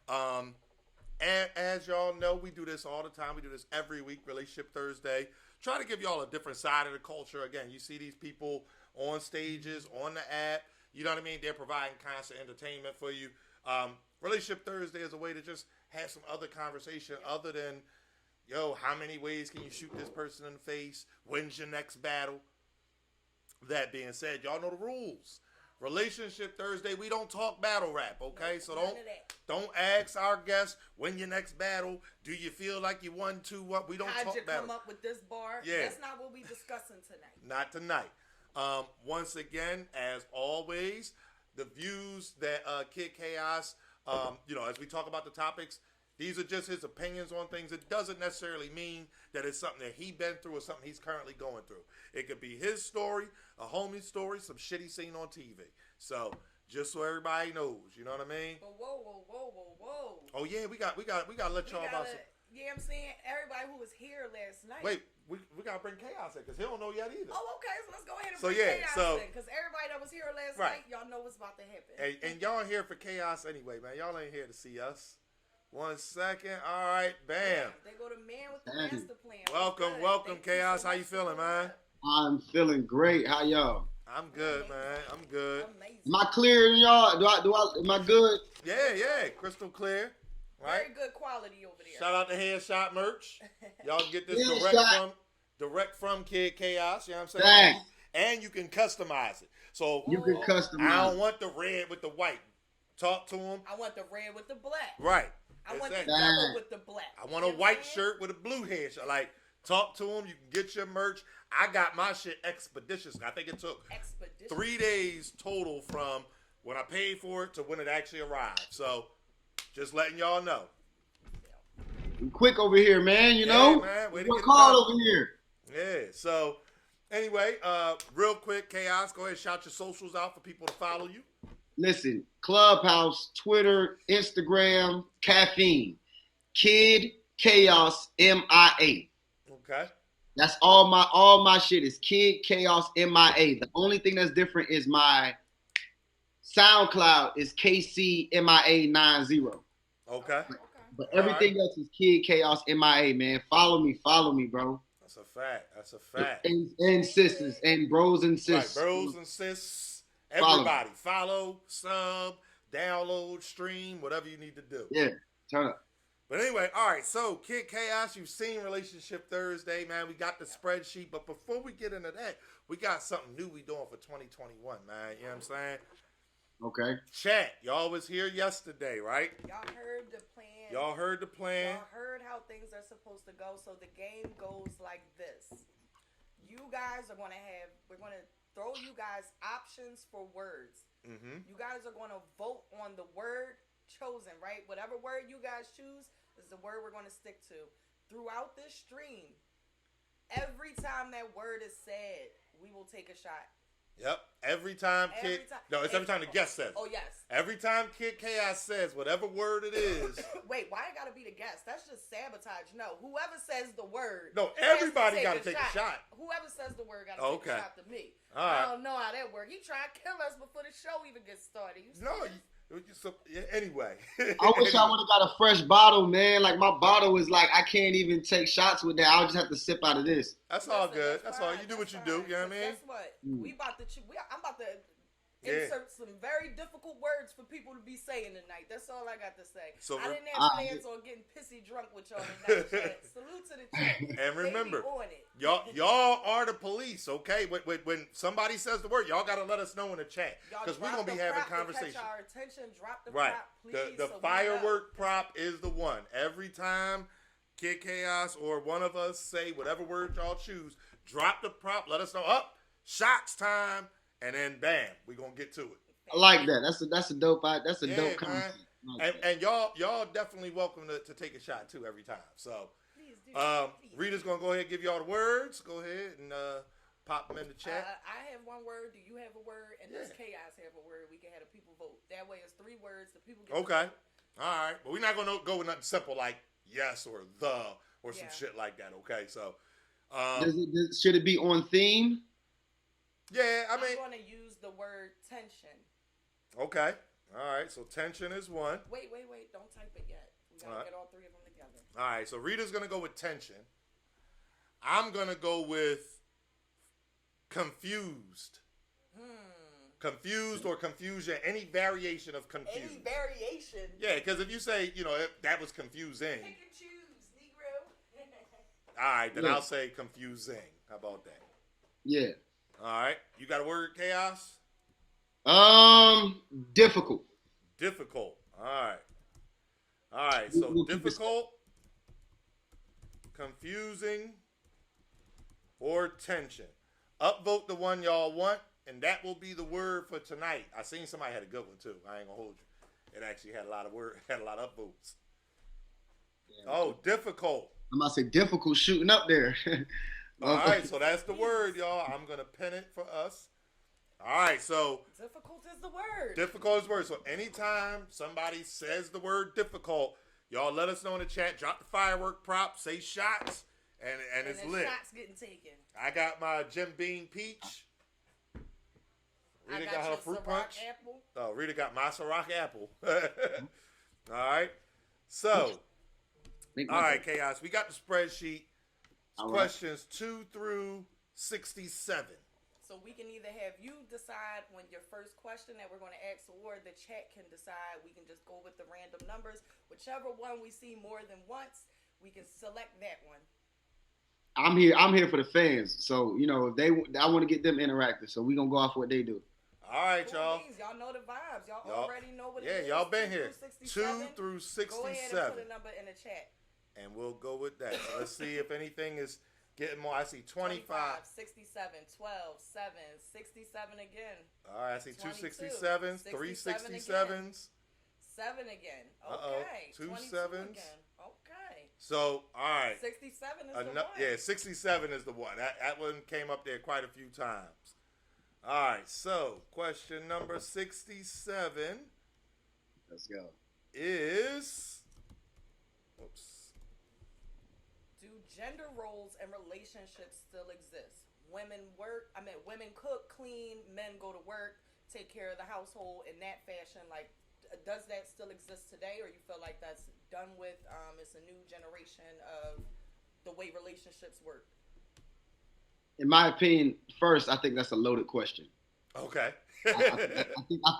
And as y'all know, we do this all the time. We do this every week, Relationship Thursday. Try to give y'all a different side of the culture. Again, you see these people on stages, on the app. You know what I mean? They're providing constant entertainment for you. Relationship Thursday is a way to just have some other conversation other than, yo, how many ways can you shoot this person in the face? When's your next battle? That being said, y'all know the rules. Relationship Thursday, we don't talk battle rap, okay? So don't ask our guests when your next battle. Do you feel like you won 2-1? We don't How'd talk you battle. come up with this bar? Yeah. That's not what we discussing tonight. Not tonight. Once again, as always, the views that Kid Chaos, as we talk about the topics, these are just his opinions on things. It doesn't necessarily mean that it's something that he's been through or something he's currently going through. It could be his story, a homie's story, some shit he's seen on TV. So just so everybody knows, you know what I mean? But whoa. Oh yeah, we got to let y'all about some. Yeah, I'm saying everybody who was here last night. Wait, we gotta bring Chaos in because he don't know yet either. Oh, okay. So let's go ahead and bring Chaos in because everybody that was here last night, y'all know what's about to happen. And y'all here for Chaos anyway, man. Y'all ain't here to see us. 1 second. All right, bam. They go to man with the master plan. Welcome, Chaos. How you feeling, man? I'm feeling great. How y'all? I'm good, man. I'm good. Amazing. Am I clear, y'all? Am I good? Yeah. Crystal clear. Right? Very good quality over there. Shout out to Headshot Merch. Y'all can get this direct from Kid Chaos. You know what I'm saying? Thanks. And you can customize it. So you can customize. I don't want the red with the white. Talk to him. I want the red with the black. Right. I want the yellow with the black. I want a white shirt with a blue headshot. Like, talk to him. You can get your merch. I got my shit expeditious. I think it took 3 days total from when I paid for it to when it actually arrived. So, just letting y'all know. I'm quick over here, man. You know, man. We're called over here. Yeah. So, anyway, real quick, Chaos, go ahead and shout your socials out for people to follow you. Listen, Clubhouse, Twitter, Instagram, Caffeine, Kid Chaos MIA. Okay. That's all my shit is Kid Chaos MIA. The only thing that's different is my SoundCloud is KCMIA90. Okay. But everything else is Kid Chaos MIA, man. Follow me, bro. That's a fact. And sisters and bros and sis. Right, bros and sis. Everybody. Follow, sub, download, stream, whatever you need to do. Yeah, turn up. But anyway, all right. So, Kid Chaos, you've seen Relationship Thursday, man. We got the spreadsheet. But before we get into that, we got something new we doing for 2021, man. You know what I'm saying? Okay. Chat. Y'all was here yesterday, right? Y'all heard the plan. Y'all heard the plan. Y'all heard how things are supposed to go. So the game goes like this. You guys are we're going to throw you guys options for words. Mm-hmm. You guys are going to vote on the word chosen, right? Whatever word you guys choose is the word we're going to stick to. Throughout this stream, every time that word is said, we will take a shot. Yep. Every time every time the guest says. Oh, yes. Every time Kid Chaos says whatever word it is. Wait, why it gotta be the guest? That's just sabotage. No, whoever says the word. No, everybody gotta take a shot. Whoever says the word gotta take a shot to me. All right. I don't know how that works. He trying to kill us before the show even gets started. Anyway. I wish I would have got a fresh bottle, man. Like my bottle is like I can't even take shots with that. I'll just have to sip out of this. That's all good. That's all. You do what you do. You know what I mean? Guess what? I'm about to insert some very difficult words for people to be saying tonight. That's all I got to say. So I didn't have plans on getting pissy drunk with y'all tonight. Salute to the chat. And remember, y'all are the police, okay? When somebody says the word, y'all got to let us know in the chat because we're gonna be having conversation. Catch our attention. Drop the prop, please. The firework prop is the one. Every time Kid Chaos or one of us say whatever word y'all choose, drop the prop. Let us know. Shots time. And then bam, we gonna get to it. I like that. That's a dope dope concept. And y'all definitely welcome to take a shot too every time. So please do. Rita's gonna go ahead and give y'all the words. Go ahead and pop them in the chat. I have one word. Do you have a word? And does Chaos have a word? We can have the people vote. That way it's 3 words. The people get okay. All right, but we're not gonna go with nothing simple like yes or the or some shit like that. Okay, so should it be on theme? Yeah, I'm going to use the word tension. Okay. All right. So tension is one. Wait. Don't type it Gotta get all three of them together. All right, so Rita's gonna go with tension. I'm gonna go with confused. Confused or confusion, any variation of confused. Any variation. Yeah, because if you say, that was confusing. Pick and choose, Negro. All right, then Yeah. I'll say confusing. How about that? Yeah. All right, you got a word, Chaos? Difficult. Difficult. All right, so difficult, confusing, or tension. Upvote the one y'all want, and that will be the word for tonight. I seen somebody had a good one too. I ain't gonna hold you. It actually had a lot of upvotes. Yeah. Oh, difficult. I'm about to say difficult shooting up there. All right, so that's the word, y'all. I'm gonna pin it for us. All right, so Difficult is the word. difficult is the word. So anytime somebody says the word difficult, y'all let us know in the chat. Drop the firework prop, say shots, and it's the lit. shots getting taken. I got my Jim Beam peach. Rita got her your fruit Ciroc punch. apple. Oh, Rita got my Ciroc apple. All right. So, all right, Chaos. We got the spreadsheet. It's All right. questions 2 through 67. So we can either have you decide when your first question that we're going to ask, or the chat can decide. We can just go with the random numbers. Whichever one we see more than once, we can select that one. I'm here for the fans. So, I want to get them interactive. So we're gonna go off what they do. All right, Cool y'all. beans. Y'all know the vibes. Y'all Y'all- already know what it Yeah, is. y'all been 2 here. through 2 through Go ahead and 67. put a number in the chat. And we'll go with that. So let's see if anything is getting more. I see 25. 67, 12, 7, 67 again. All right, I see 2 22, 67s, 3 67 67s. 7 again. Uh-oh, Okay. 2 22 sevens. again. Okay. So, all right. 67 is the one. Yeah, 67 is the one. That one came up there quite a few times. All right, so question number 67 Let's go. is. Oops. Do gender roles and relationships still exist? Women cook, clean, men go to work, take care of the household in that fashion. Like, does that still exist today, or you feel like that's done with? It's a new generation of the way relationships work. In my opinion, first, I think that's a loaded question. Okay. I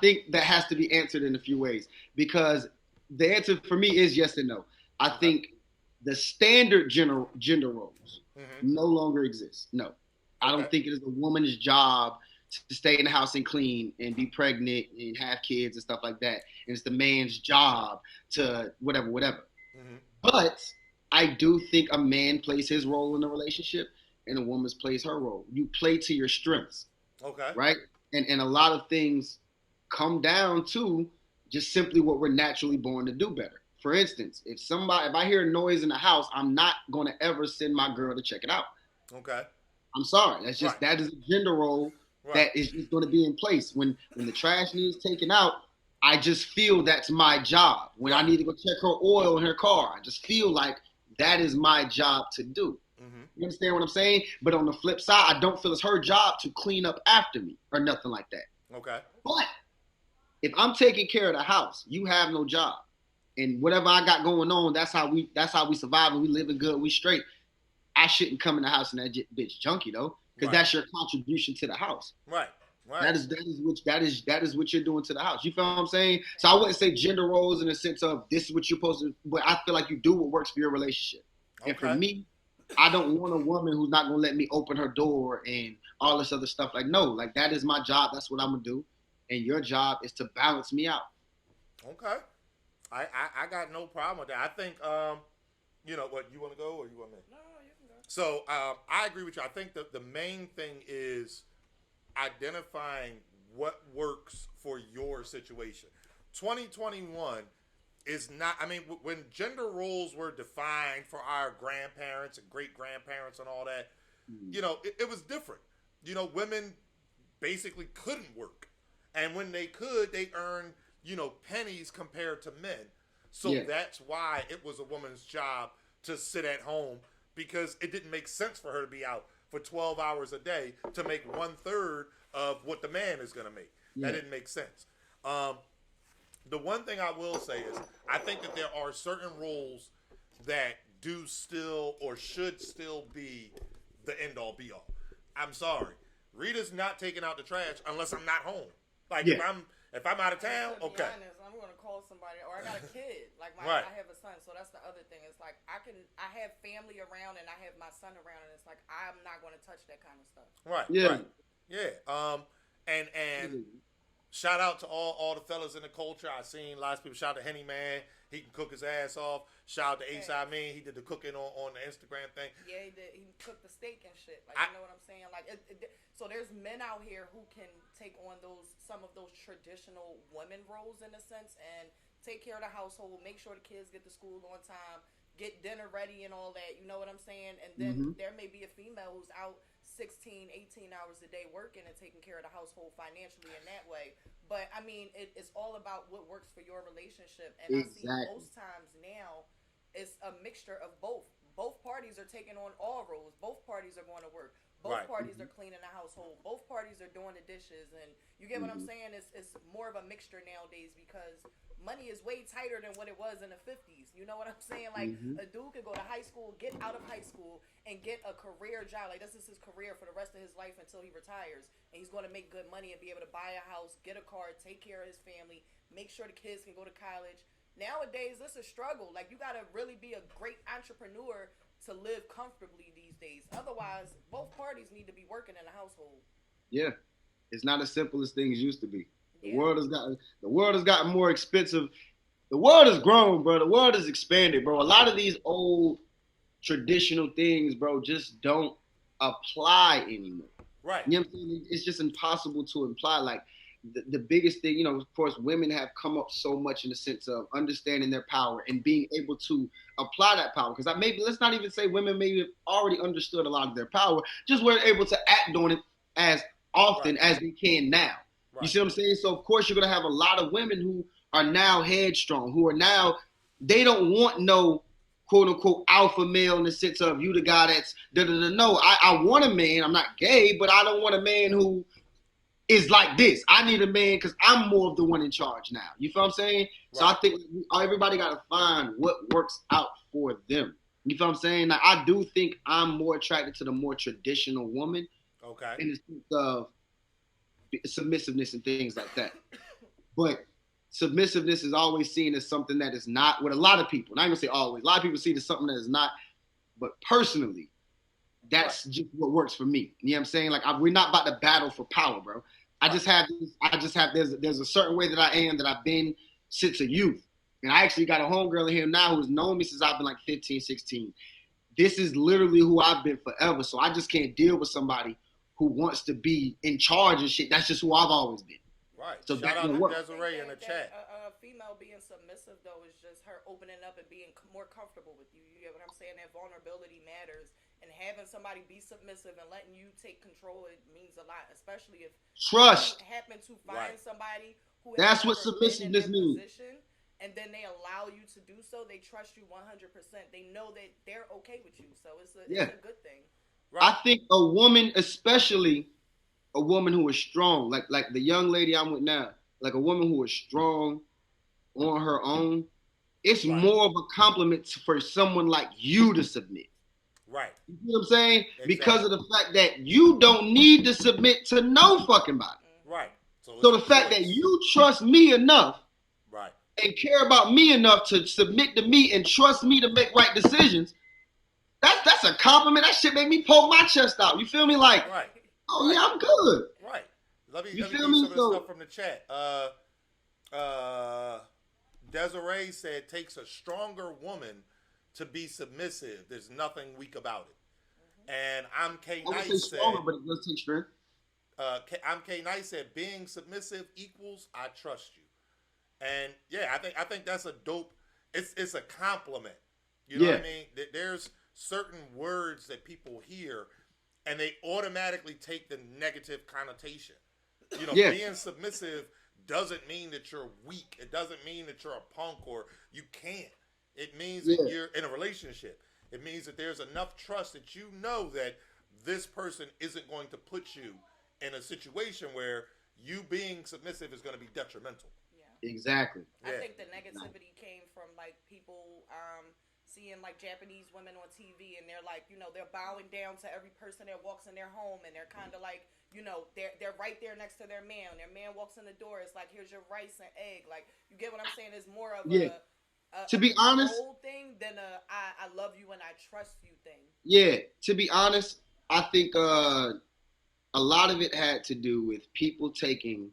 think that has to be answered in a few ways, because the answer for me is yes and no. I think the standard gender roles no longer exist. No, I don't think it is a woman's job to stay in the house and clean and be pregnant and have kids and stuff like that. And it's the man's job to whatever. But I do think a man plays his role in the relationship and a woman plays her role. You play to your strengths. Okay. Right? And a lot of things come down to just simply what we're naturally born to do better. For instance, if I hear a noise in the house, I'm not going to ever send my girl to check it out. Okay. I'm sorry. That's just that is a gender role that is just going to be in place. When the trash needs taken out, I just feel that's my job. When I need to go check her oil in her car, I just feel like that is my job to do. You understand what I'm saying? But on the flip side, I don't feel it's her job to clean up after me or nothing like that. Okay. But if I'm taking care of the house, you have no job. And whatever I got going on, that's how we survive and we living good, we straight. I shouldn't come in the house and that bitch junkie though, because that's your contribution to the house. Right. That is what you're doing to the house. You feel what I'm saying? So I wouldn't say gender roles in the sense of this is what you're supposed to, but I feel like you do what works for your relationship. Okay. And for me, I don't want a woman who's not gonna let me open her door and all this other stuff. Like, no, like that is my job. That's what I'm gonna do, and your job is to balance me out. Okay, I got no problem with that. I think what, you want to go or you want me? No, you can go. So I agree with you. I think that the main thing is identifying what works for your situation. 2021 is not, when gender roles were defined for our grandparents and great-grandparents and all that, it was different. Women basically couldn't work. And when they could, they earned, pennies compared to men. So that's why it was a woman's job to sit at home, because it didn't make sense for her to be out for 12 hours a day to make 1/3 of what the man is going to make. That didn't make sense. The one thing I will say is I think that there are certain rules that do still or should still be the end all be all. I'm sorry. Rita's not taking out the trash unless I'm not home. Like Yeah. if I'm out of town, To be okay. honest, I'm gonna call somebody, or I got a kid. Like Right. I have a son, so that's the other thing. It's like I have family around, and I have my son around, and it's like I'm not gonna touch that kind of stuff. Right. Yeah. Right. Yeah. And shout out to all the fellas in the culture. I seen lots of people. Shout out to Henny Man. He can cook his ass off. Shout out to Ace I Mean. He did the cooking on the Instagram thing. Yeah, he did. He cooked the steak and shit. Like, you know what I'm saying? Like, so there's men out here who can take on some of those traditional women roles in a sense and take care of the household, make sure the kids get to school on time, get dinner ready and all that. You know what I'm saying? And then there may be a female who's out 16, 18 hours a day working and taking care of the household financially in that way. But I mean, it's all about what works for your relationship. And Exactly. I see most times now it's a mixture of both. Both parties are taking on all roles. Both parties are going to work. Both Right. parties are cleaning the household. Both parties are doing the dishes. And you get what I'm saying? It's more of a mixture nowadays because money is way tighter than what it was in the 50s. You know what I'm saying? Like, a dude could go to high school, get out of high school, and get a career job. Like, this is his career for the rest of his life until he retires. And he's going to make good money and be able to buy a house, get a car, take care of his family, make sure the kids can go to college. Nowadays, this is a struggle. Like, you got to really be a great entrepreneur to live comfortably these days. Otherwise, both parties need to be working in the household. Yeah. It's not as simple as things used to be. The Yeah. world has gotten more expensive. The world has grown, bro. The world has expanded, bro. A lot of these old traditional things, bro, just don't apply anymore. Right. You know what I'm saying? It's just impossible to imply. Like the biggest thing, you know, of course, women have come up so much in the sense of understanding their power and being able to apply that power. Because let's not even say women maybe have already understood a lot of their power, just weren't able to act on it as often as they can now. Right. You see what I'm saying? So of course you're gonna have a lot of women who are now headstrong, who are now, they don't want no quote unquote alpha male in the sense of you the guy that's no. I want a man, I'm not gay, but I don't want a man who is like this. I need a man because I'm more of the one in charge now. You feel what I'm saying? Right. So I think everybody got to find what works out for them. You feel what I'm saying? Now, I do think I'm more attracted to the more traditional woman. Okay. In the sense of submissiveness and things like that. But submissiveness is always seen as something that is not, with a lot of people, not even say always, a lot of people see it as something that is not, but personally, that's just what works for me. You know what I'm saying? Like, we're not about to battle for power, bro. There's a certain way that I am that I've been since a youth. And I actually got a homegirl in here now who's known me since I've been like 15, 16. This is literally who I've been forever. So I just can't deal with somebody who wants to be in charge and shit. That's just who I've always been. Right. So shout out to Desiree in the chat. A female being submissive, though, is just her opening up and being more comfortable with you. You get what I'm saying? That vulnerability matters. And having somebody be submissive and letting you take control, it means a lot, especially if trust. you happen to find somebody who that's what submissiveness means. And then they allow you to do so. They trust you 100%. They know that they're okay with you. So it's a good thing. Right. I think a woman, especially a woman who is strong, like the young lady I'm with now, like a woman who is strong on her own, it's more of a compliment for someone like you to submit. Right. You know what I'm saying? Exactly. Because of the fact that you don't need to submit to no fucking body. Right. So the fact that you trust me enough and care about me enough to submit to me and trust me to make right decisions, that's a compliment. That shit made me poke my chest out. You feel me? Like, yeah, I'm good. Right. Let me read some of the stuff from the chat. Desiree said, takes a stronger woman to be submissive. There's nothing weak about it. And I'm K Nice said, stronger, but it does take strength. I'm K Nice said, being submissive equals I trust you. And yeah, I think that's a dope. It's a compliment. You know what I mean? There's certain words that people hear, and they automatically take the negative connotation. You know, being submissive doesn't mean that you're weak. It doesn't mean that you're a punk or you can't. It means that you're in a relationship. It means that there's enough trust that you know that this person isn't going to put you in a situation where you being submissive is going to be detrimental. Exactly. I think the negativity came from like people seeing like Japanese women on TV, and they're like, they're bowing down to every person that walks in their home, and they're kind of like, they're right there next to their man. Their man walks in the door, it's like, here's your rice and egg. Like, you get what I'm saying? It's more of Yeah. To a be honest, control thing than I love you and I trust you thing. yeah. To be honest, I think a lot of it had to do with people taking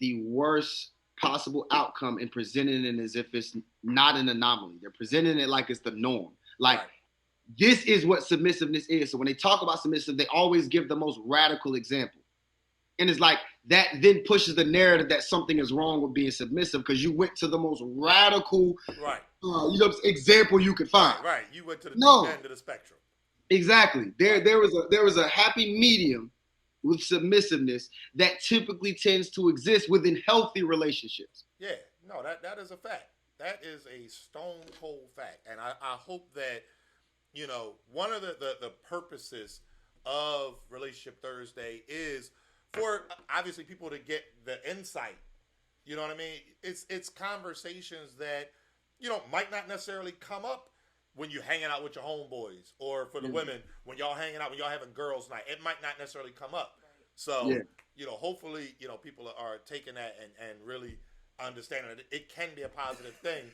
the worst possible outcome and presenting it as if it's not an anomaly. They're presenting it like it's the norm. Like, Right. this is what submissiveness is. So when they talk about submissive, they always give the most radical example. And it's like that then pushes the narrative that something is wrong with being submissive because you went to the most radical Right. Example you could find. Right. You went to the No. deep end of the spectrum. Exactly. There was a happy medium with submissiveness that typically tends to exist within healthy relationships. Yeah, no, that is a fact. That is a stone cold fact. And I hope that, one of the purposes of Relationship Thursday is for obviously people to get the insight. You know what I mean? It's conversations that, might not necessarily come up when you're hanging out with your homeboys, or for the women, when y'all hanging out, when y'all having girls' night. It might not necessarily come up. So, hopefully, people are taking that and really understanding that it can be a positive thing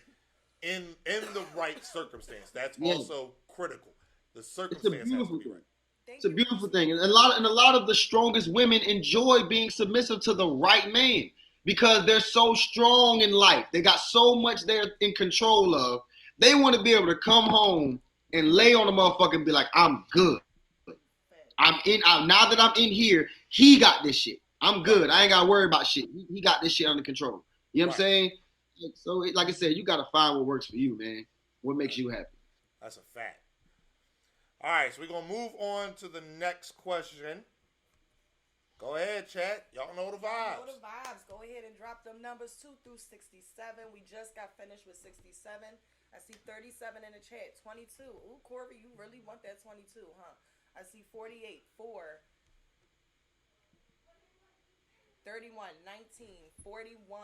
in the right circumstance. That's also critical. The circumstance has to be right. It's a beautiful thing. And a lot of the strongest women enjoy being submissive to the right man because they're so strong in life. They got so much they're in control of. They want to be able to come home and lay on the motherfucker and be like, I'm good. Now that I'm in here, he got this shit. I'm good. I ain't got to worry about shit. He got this shit under control. You know what I'm saying? So, like I said, you got to find what works for you, man. What makes you happy. That's a fact. All right, so we're going to move on to the next question. Go ahead, chat. Y'all know the vibes. Know the vibes. Go ahead and drop them numbers 2 through 67. We just got finished with 67. I see 37 in the chat. 22. Ooh, Corby, you really want that 22, huh? I see 48, 4, 31, 19, 41.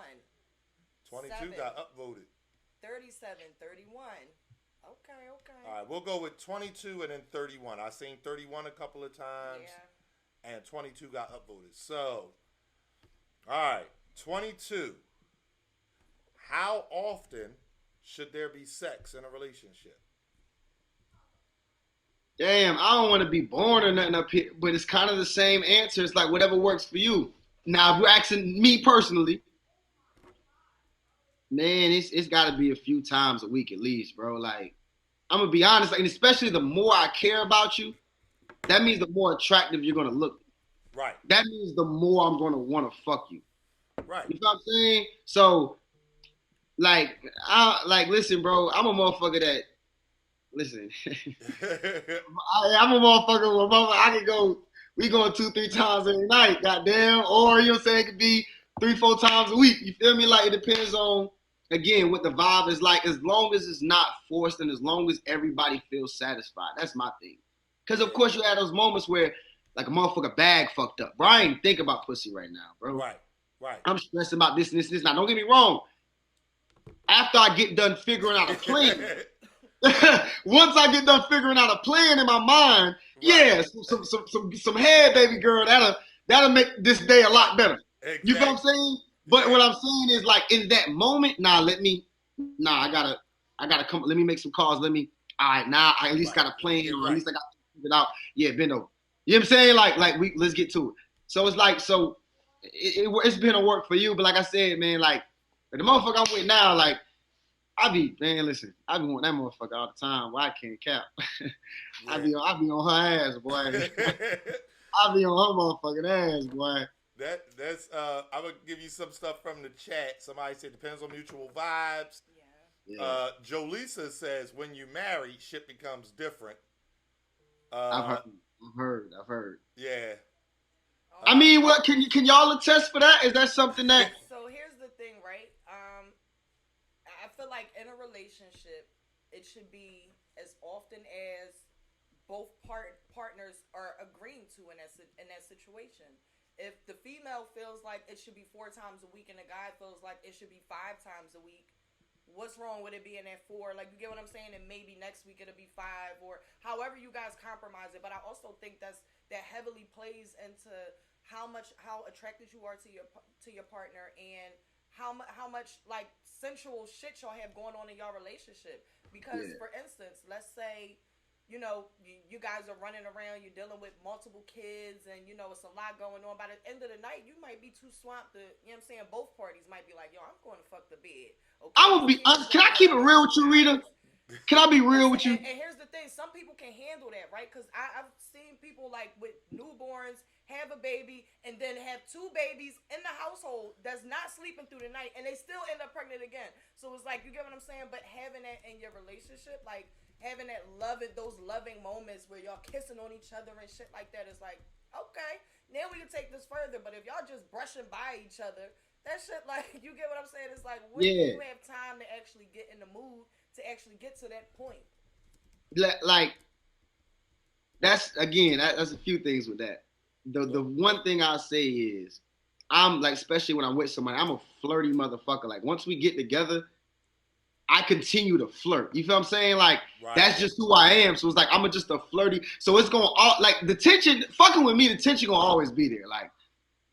22 7, got upvoted. 37, 31. Okay. All right, we'll go with 22 and then 31. I seen 31 a couple of times. Yeah. And 22 got upvoted. So, all right, 22. How often should there be sex in a relationship? Damn, I don't want to be born or nothing up here, but it's kind of the same answer. It's like whatever works for you. Now, if you're asking me personally, man, it's got to be a few times a week at least, bro. Like, I'm going to be honest, and especially the more I care about you, that means the more attractive you're going to look. Right. That means the more I'm going to want to fuck you. Right. You know what I'm saying? So, listen, bro, I'm a motherfucker that, listen, I'm a motherfucker where I can go, we going 2-3 times every night, goddamn, or, you know what I'm saying, it could be 3-4 times a week. You feel me? Like, it depends on, again, what the vibe is like, as long as it's not forced and as long as everybody feels satisfied. That's my thing. Because, of course, you have those moments where, like, a motherfucker bag fucked up. Bro, I ain't think about pussy right now, bro. Right. I'm stressing about this and this and this. Now, don't get me wrong. After I get done figuring out a plan, once I get done figuring out a plan in my mind, some head, baby girl, that'll make this day a lot better. Exactly. You feel what I'm saying? But what I'm saying is, like, in that moment, I gotta come. Let me make some calls. All right, now I at least got a plan, or at least I got to figure it out. Yeah, bend over. You know what I'm saying? Like let's get to it. So it's like, it's been a work for you, but like I said, man, like the motherfucker I'm with now, like I be wanting that motherfucker all the time. Why I can't cap? Yeah. I be on her ass, boy. I be on her motherfucking ass, boy. That's I'm gonna give you some stuff from the chat. Somebody said depends on mutual vibes. Yeah. Jolisa says when you marry, shit becomes different. I've heard. Yeah. I mean, what can y'all attest for that? Is that something that? So here's the thing, right? I feel like in a relationship, it should be as often as both partners are agreeing to in that situation. if the female feels like it should be 4 times a week and the guy feels like it should be 5 times a week, what's wrong with it being at 4? Like, you get what I'm saying? And maybe next week it'll be 5, or however you guys compromise it. But I also think that heavily plays into how attracted you are to your partner, and how much like sensual shit y'all have going on in your relationship. Because for instance, let's say, you know, you guys are running around, you're dealing with multiple kids, and, you know, it's a lot going on. By the end of the night, you might be too swamped to, you know what I'm saying? Both parties might be like, yo, I'm going to fuck the bed. Okay? I would be honest. Can I keep it real with you, Rita? Can I be real with you? And here's the thing. Some people can handle that, right? Because I've seen people, like, with newborns, have a baby, and then have 2 babies in the household that's not sleeping through the night, and they still end up pregnant again. So it's like, you get what I'm saying? But having that in your relationship, like, having those loving moments where y'all kissing on each other and shit like that is like, okay, now we can take this further. But if y'all just brushing by each other, that shit, like, you get what I'm saying? It's like, when do you have time to actually get in the mood to actually get to that point? Like, that's a few things with that. The one thing I'll say is, I'm like, especially when I'm with somebody, I'm a flirty motherfucker. Like, once we get together, I continue to flirt. You feel what I'm saying? Like, that's just who I am. So it's like, I'm just a flirty. So it's going to, like, the tension, fucking with me, the tension going to always be there. Like,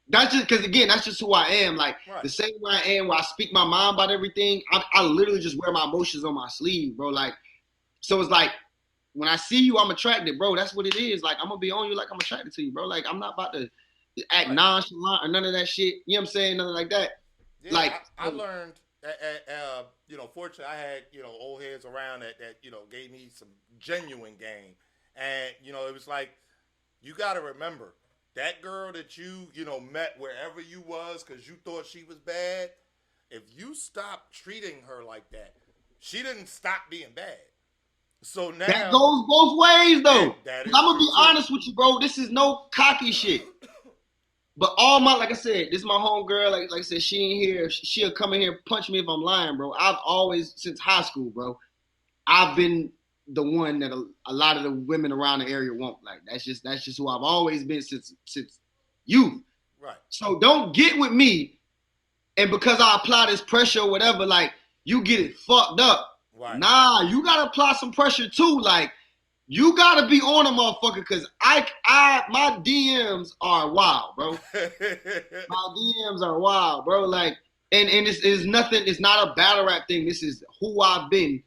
that's just, because again, that's just who I am. Like, the same way I am, where I speak my mind about everything, I literally just wear my emotions on my sleeve, bro. Like, so it's like, when I see you, I'm attracted, bro. That's what it is. Like, I'm going to be on you like I'm attracted to you, bro. Like, I'm not about to act nonchalant or none of that shit. You know what I'm saying? Nothing like that. Yeah, like, I learned, you know, fortunately, I had, you know, old heads around that, you know, gave me some genuine game. And, you know, it was like, you got to remember, that girl that you know, met wherever you was because you thought she was bad, if you stop treating her like that, she didn't stop being bad. So now that goes both ways, though. I'm gonna be honest with you, bro. This is no cocky shit. But like I said, this is my homegirl. Like I said, she ain't here. She'll come in here and punch me if I'm lying, bro. I've always, since high school, bro, I've been the one that a lot of the women around the area want. Like, that's just who I've always been since youth. Right. So don't get with me, and because I apply this pressure or whatever, like, you get it fucked up. Right. Nah, you gotta apply some pressure too. Like, you gotta be on a motherfucker, because my DMs are wild, bro. My DMs are wild, bro. Like, and this is nothing. It's not a battle rap thing. This is who I've been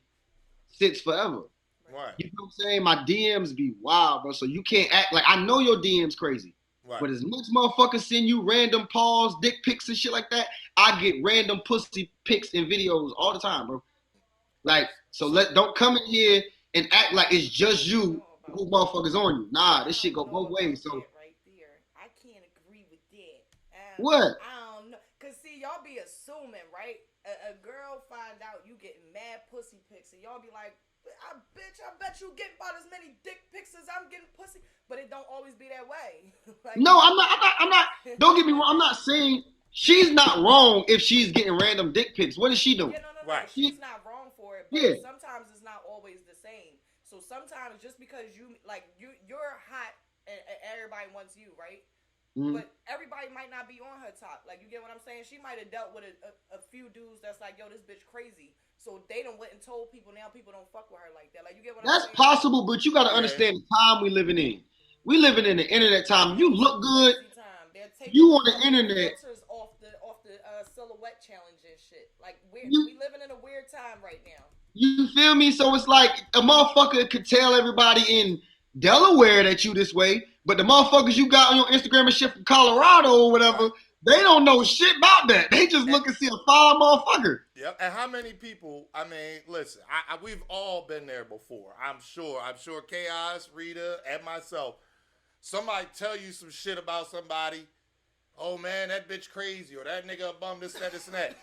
since forever. Right. You know what I'm saying? My DMs be wild, bro. So you can't act like, I know your DMs crazy. Right. But as much motherfuckers send you random paws, dick pics and shit like that, I get random pussy pics and videos all the time, bro. Like, so don't come in here and act like it's just you who motherfuckers on you. Nah, this shit go both ways. So right there, I can't agree with that. What? I don't know, cause see, y'all be assuming, right? A girl find out you getting mad pussy pics, and y'all be like, I bet you get about as many dick pics as I'm getting pussy. But it don't always be that way. Like, no, I'm not. Don't get me wrong. I'm not saying she's not wrong if she's getting random dick pics. What is she doing? Yeah, no. Right. She's not wrong for it. But sometimes it's not always the same. So sometimes just because you're hot and everybody wants you, right? Mm-hmm. But everybody might not be on her top. Like, you get what I'm saying? She might have dealt with a few dudes that's like, yo, this bitch crazy. So they done went and told people, now people don't fuck with her like that. Like, you get what I'm saying? That's possible, but you got to understand the time we living in. We living in the internet time. You look good. You on the internet. Off the silhouette challenge and shit. Like, we living in a weird time right now. You feel me? So it's like a motherfucker could tell everybody in Delaware that you this way, but the motherfuckers you got on your Instagram and shit from Colorado or whatever, they don't know shit about that. They just look and see a foul motherfucker. Yep. And how many people, I mean, listen, we've all been there before. I'm sure Chaos, Rita, and myself. Somebody tell you some shit about somebody. Oh, man, that bitch crazy, or that nigga a bum, this, that, and that.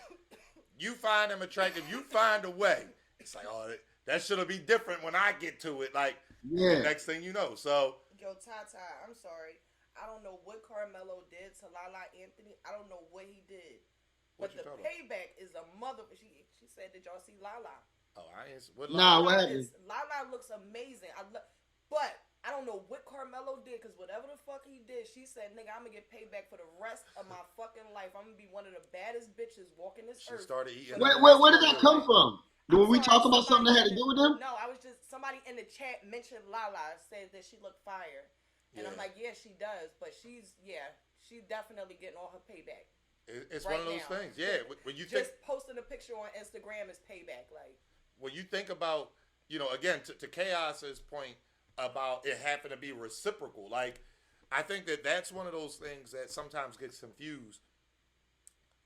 You find them attractive. You find a way. It's like, oh, that should be different when I get to it. Like, the next thing you know. So, yo, Tata, I'm sorry. I don't know what Carmelo did to Lala Anthony. I don't know what he did. But the payback is a mother. She said, did y'all see Lala? Oh, I ain't. What happened? Lala looks amazing. But I don't know what Carmelo did, because whatever the fuck he did, she said, nigga, I'm going to get payback for the rest of my fucking life. I'm going to be one of the baddest bitches walking this earth. She started eating. Where did that come from? When we talk about something that had to do with them? No, I was just, somebody in the chat mentioned Lala, said that she looked fire. And I'm like, yeah, she does. But she's definitely getting all her payback. It's one of those things. Yeah. When you just posting a picture on Instagram is payback. Like, when you think about, again, to Chaos's point about it having to be reciprocal, like, I think that's one of those things that sometimes gets confused.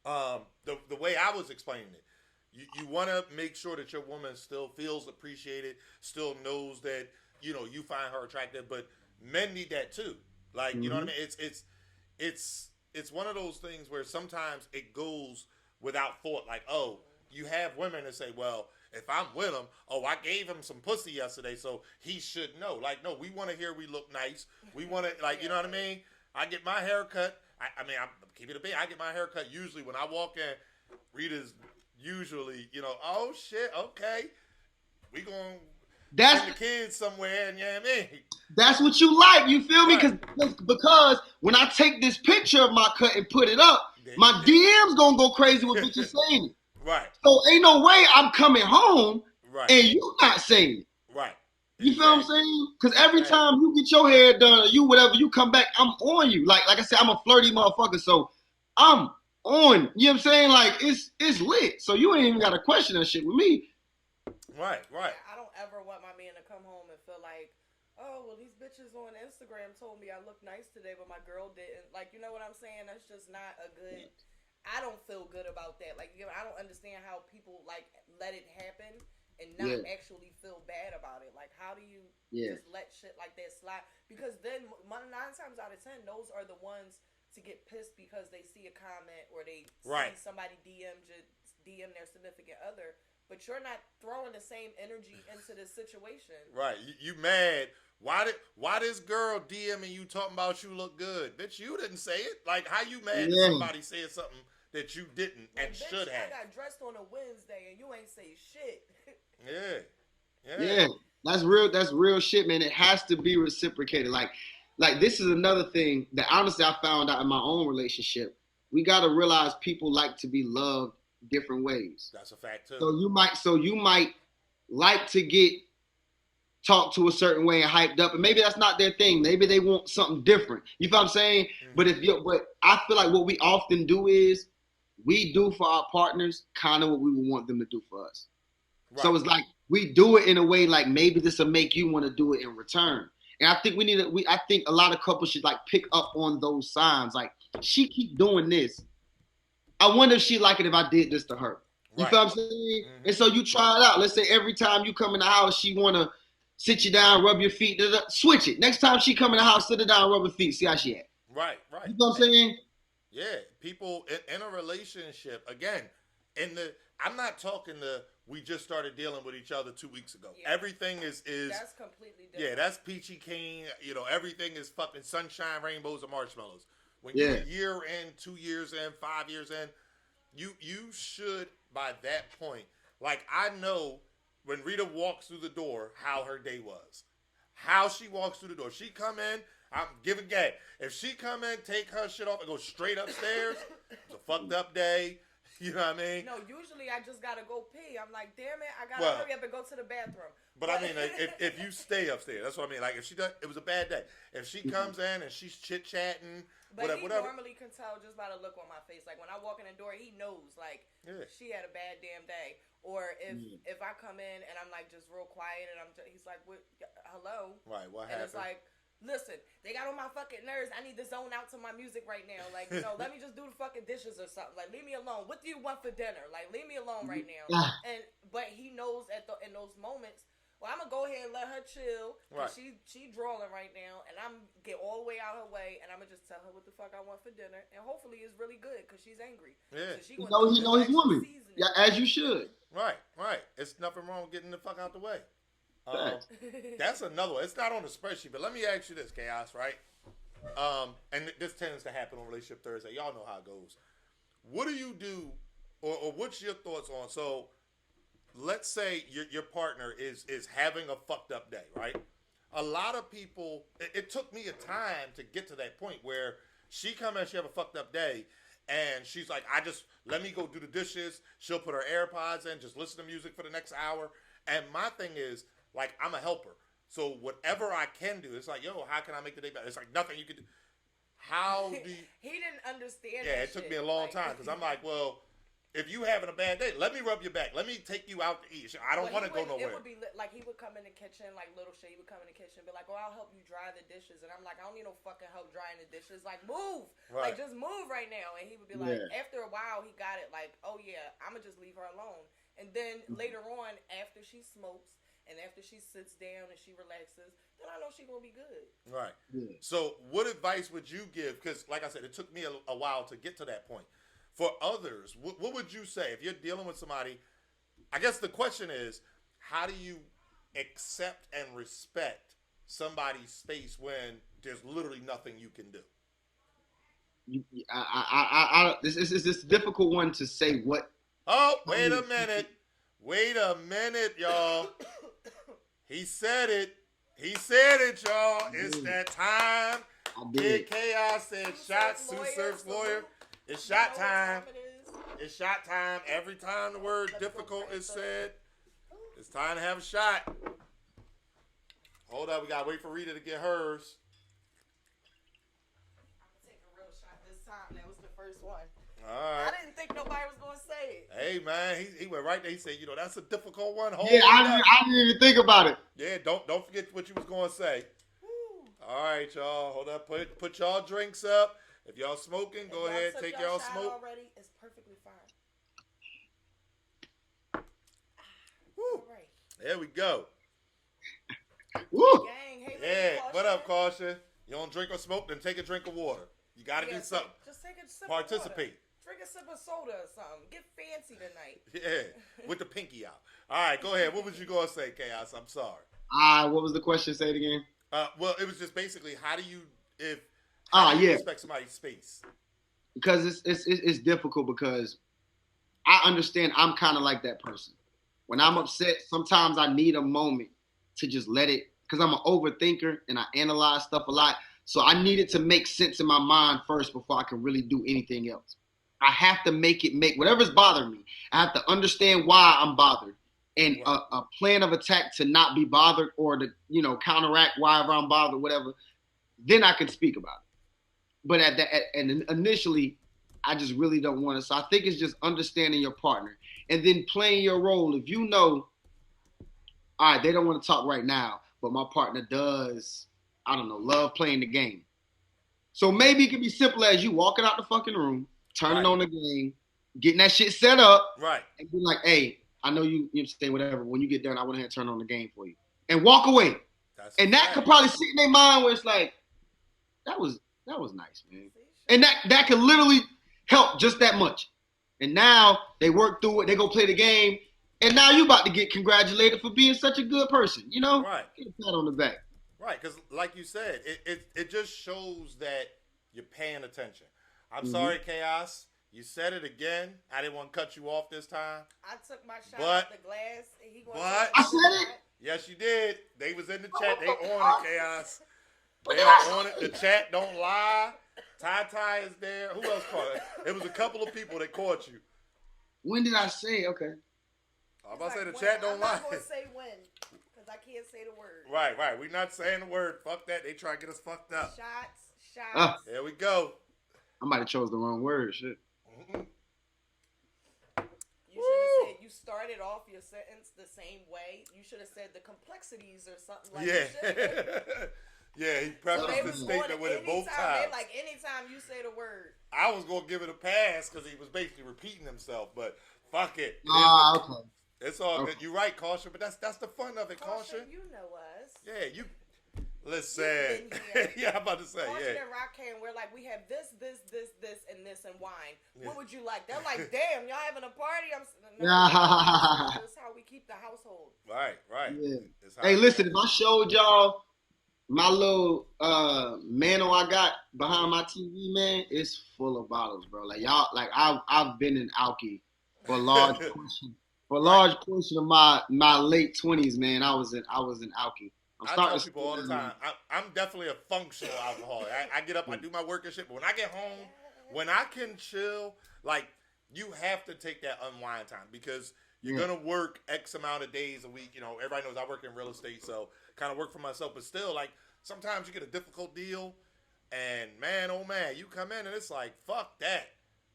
The way I was explaining it, you want to make sure that your woman still feels appreciated, still knows that you find her attractive, but men need that too. Like, you know what I mean? It's one of those things where sometimes it goes without thought. Like, oh, you have women that say, well, if I'm with him, I gave him some pussy yesterday, so he should know. Like, no, we want to hear we look nice. We want to, like, you know what I mean? I get my hair cut. I'm keep it a bit. I get my hair cut usually when I walk in. Rita's usually, oh shit, okay, we gonna send the kids somewhere, and I mean, that's what you like. You feel me? Right. Because when I take this picture of my cut and put it up, my DMs gonna go crazy with bitches saying it. Right. So ain't no way I'm coming home and you not saying it. Right. You feel what I'm saying? Because every time you get your hair done or you come back, I'm on you. Like I said, I'm a flirty motherfucker, so I'm on. You know what I'm saying? Like, it's lit. So you ain't even got to question that shit with me. Right. Yeah, I don't ever want my man to come home and feel like, oh, well, these bitches on Instagram told me I look nice today, but my girl didn't. Like, you know what I'm saying? That's just not a good... I don't feel good about that. Like, I don't understand how people, like, let it happen and not actually feel bad about it. Like, how do you just let shit like that slide? Because then 9 times out of 10, those are the ones to get pissed because they see a comment or they see somebody DM their significant other, but you're not throwing the same energy into this situation. Right. You mad. Why this girl DMing you talking about you look good? Bitch, you didn't say it. Like, how you mad that somebody said something that you didn't and bitch, should have? I got dressed on a Wednesday and you ain't say shit. Yeah. That's real shit, man. It has to be reciprocated. Like this is another thing that honestly I found out in my own relationship. We got to realize people like to be loved different ways. That's a fact too. So you might like to get talked to a certain way and hyped up, and maybe that's not their thing. Maybe they want something different. You feel what I'm saying? Mm-hmm. But I feel like what we often do is we do for our partners kind of what we would want them to do for us. Right. So it's like we do it in a way like maybe this will make you want to do it in return. And I think I think a lot of couples should like pick up on those signs. Like, she keep doing this. I wonder if she'd like it if I did this to her. You feel what I'm saying? Mm-hmm. And so you try it out. Let's say every time you come in the house, she want to sit you down, rub your feet, switch it. Next time she come in the house, sit her down, rub her feet, see how she at. Right. You know what I'm saying? Yeah, people in a relationship, again, I'm not talking we just started dealing with each other 2 weeks ago. Yeah. Everything is that's completely different. Yeah, that's peachy keen. Everything is fucking sunshine, rainbows, and marshmallows. When you're a year in, 2 years in, 5 years in, you should, by that point, like, I know when Rita walks through the door, how her day was. How she walks through the door. She come in, I'm giving gag. If she come in, take her shit off, and go straight upstairs, it's a fucked up day. You know what I mean? No, usually I just gotta go pee. I'm like, damn it, I gotta hurry up and go to the bathroom. But I mean, like, if you stay upstairs, that's what I mean. Like, if she does, it was a bad day. If she comes in and she's chit chatting, but he normally can tell just by the look on my face. Like, when I walk in the door, he knows like she had a bad damn day. Or if I come in and I'm like just real quiet and he's like, "What? Hello?" Right. What and happened? It's like, listen, they got on my fucking nerves. I need to zone out to my music right now. Like, let me just do the fucking dishes or something. Like, leave me alone. What do you want for dinner? Like, leave me alone right now. But he knows in those moments, well, I'm gonna go ahead and let her chill. Right. She drawing right now, and I'm get all the way out her way, and I'm gonna just tell her what the fuck I want for dinner, and hopefully it's really good because she's angry. Yeah. So he know his woman. Yeah, as you should. Right. It's nothing wrong with getting the fuck out the way. That's another one. It's not on the spreadsheet, but let me ask you this, Chaos, right? And this tends to happen on Relationship Thursday. Y'all know how it goes. What do you do, or what's your thoughts on? So, let's say your partner is having a fucked up day, right? a lot of people, it took me a time to get to that point where she come in, she have a fucked up day, and she's like, let me go do the dishes. She'll put her AirPods in, just listen to music for the next hour. And my thing is, like, I'm a helper. So whatever I can do, it's like, yo, how can I make the day better? It's like nothing you can do. How do you... He didn't understand. Yeah, it took me a long time because I'm like, well, if you having a bad day, let me rub your back. Let me take you out to eat. I don't want to go nowhere. It would be like he would come in the kitchen, like little shit. He would come in the kitchen and be like, "Oh, I'll help you dry the dishes," and I'm like, "I don't need no fucking help drying the dishes. Like, move, right. Like just move right now." And he would be like, after a while, he got it. Like, "Oh yeah, I'm gonna just leave her alone." And then later on, after she smokes and after she sits down and she relaxes, then I know she's gonna be good. Right. Yeah. So, what advice would you give? Because, like I said, it took me a while to get to that point. For others, what would you say if you're dealing with somebody? I guess the question is, how do you accept and respect somebody's space when there's literally nothing you can do? This is this difficult one to say what. Oh, wait a minute, y'all. He said it, y'all. It's that time. Kid Chaos said shots. Sue Surf's lawyer. It's shot time. It's shot time. Every time the word difficult is said, it's time to have a shot. Hold up, we gotta wait for Rita to get hers. I'm gonna take a real shot this time. That was the first one. All right. I didn't think nobody was gonna say it. Hey man, he went right there. He said, that's a difficult one. Hold I didn't even think about it. Yeah, don't forget what you was gonna say. Woo. All right, y'all. Hold up. Put y'all drinks up. If y'all smoking, go ahead, take y'all smoke. Already, it's perfectly fine. Woo. All right. There we go. Woo. Gang, hey, yeah, what up, Caution? You don't drink or smoke, then take a drink of water. You got to do something. Just take a sip Participate. Of water. Drink a sip of soda or something. Get fancy tonight. Yeah, with the pinky out. All right, go ahead. What was you going to say, Chaos? I'm sorry. What was the question? Say it again. Well, it was just basically, how do you respect somebody's space? Because it's difficult because I understand I'm kind of like that person. When I'm upset, sometimes I need a moment to just let it, because I'm an overthinker and I analyze stuff a lot. So I need it to make sense in my mind first before I can really do anything else. I have to make whatever's bothering me. I have to understand why I'm bothered and a plan of attack to not be bothered or to, counteract whatever I'm bothered, whatever. Then I can speak about it. But and initially, I just really don't want to. So I think it's just understanding your partner and then playing your role. If you know, all right, they don't want to talk right now, but my partner does, I don't know, love playing the game. So maybe it can be simple as you walking out the fucking room, turning on the game, getting that shit set up, right, and be like, hey, I know you say whatever. When you get done, I went ahead and turn on the game for you. And walk away. And that could probably sit in their mind where it's like, that was nice, man. And that could literally help just that much. And now they work through it, they go play the game, and now you about to get congratulated for being such a good person, Right. Get a pat on the back. Right, because like you said, it just shows that you're paying attention. I'm sorry, Chaos. You said it again. I didn't want to cut you off this time. I took my shot at the glass. And I said it. Yes, you did. They was in the chat. They on it, Chaos. They are on it. The chat don't lie. Ty is there. Who else caught it? It was a couple of people that caught you. When did I say? Okay. I'm about to say the chat don't lie. I'm not going to say when, because I can't say the word. Right. We're not saying the word. Fuck that. They try to get us fucked up. Shots. There we go. I might have chose the wrong word. Shit. Mm-hmm. You should have said, you started off your sentence the same way. You should have said the complexities or something like that. Yeah, he prefaced the statement with it both times. Like, anytime you say the word. I was going to give it a pass because he was basically repeating himself, but fuck it. Okay. It's all good. You're right, Caution, but that's the fun of it, Caution. You know us. Yeah, you... Listen. Yeah, I'm about to say, Caution and Rockcan, we're like, we have this, and this, and wine. Yeah. What would you like? They're like, damn, y'all having a party? That's how we keep the household. Right. Yeah. Hey, listen, if I showed y'all my little mantle I got behind my TV, man, it's full of bottles, bro. Like y'all, like I've been in Alki for a large portion of my late 20s, man. I was in Alki. I tell people all the time, I'm definitely a functional alcoholic. I get up, I do my work and shit, but when I get home, when I can chill, like, you have to take that unwind time because you're going to work X amount of days a week. You know, everybody knows I work in real estate, so kind of work for myself, but still, like, sometimes you get a difficult deal, and man, oh man, you come in and it's like, fuck that.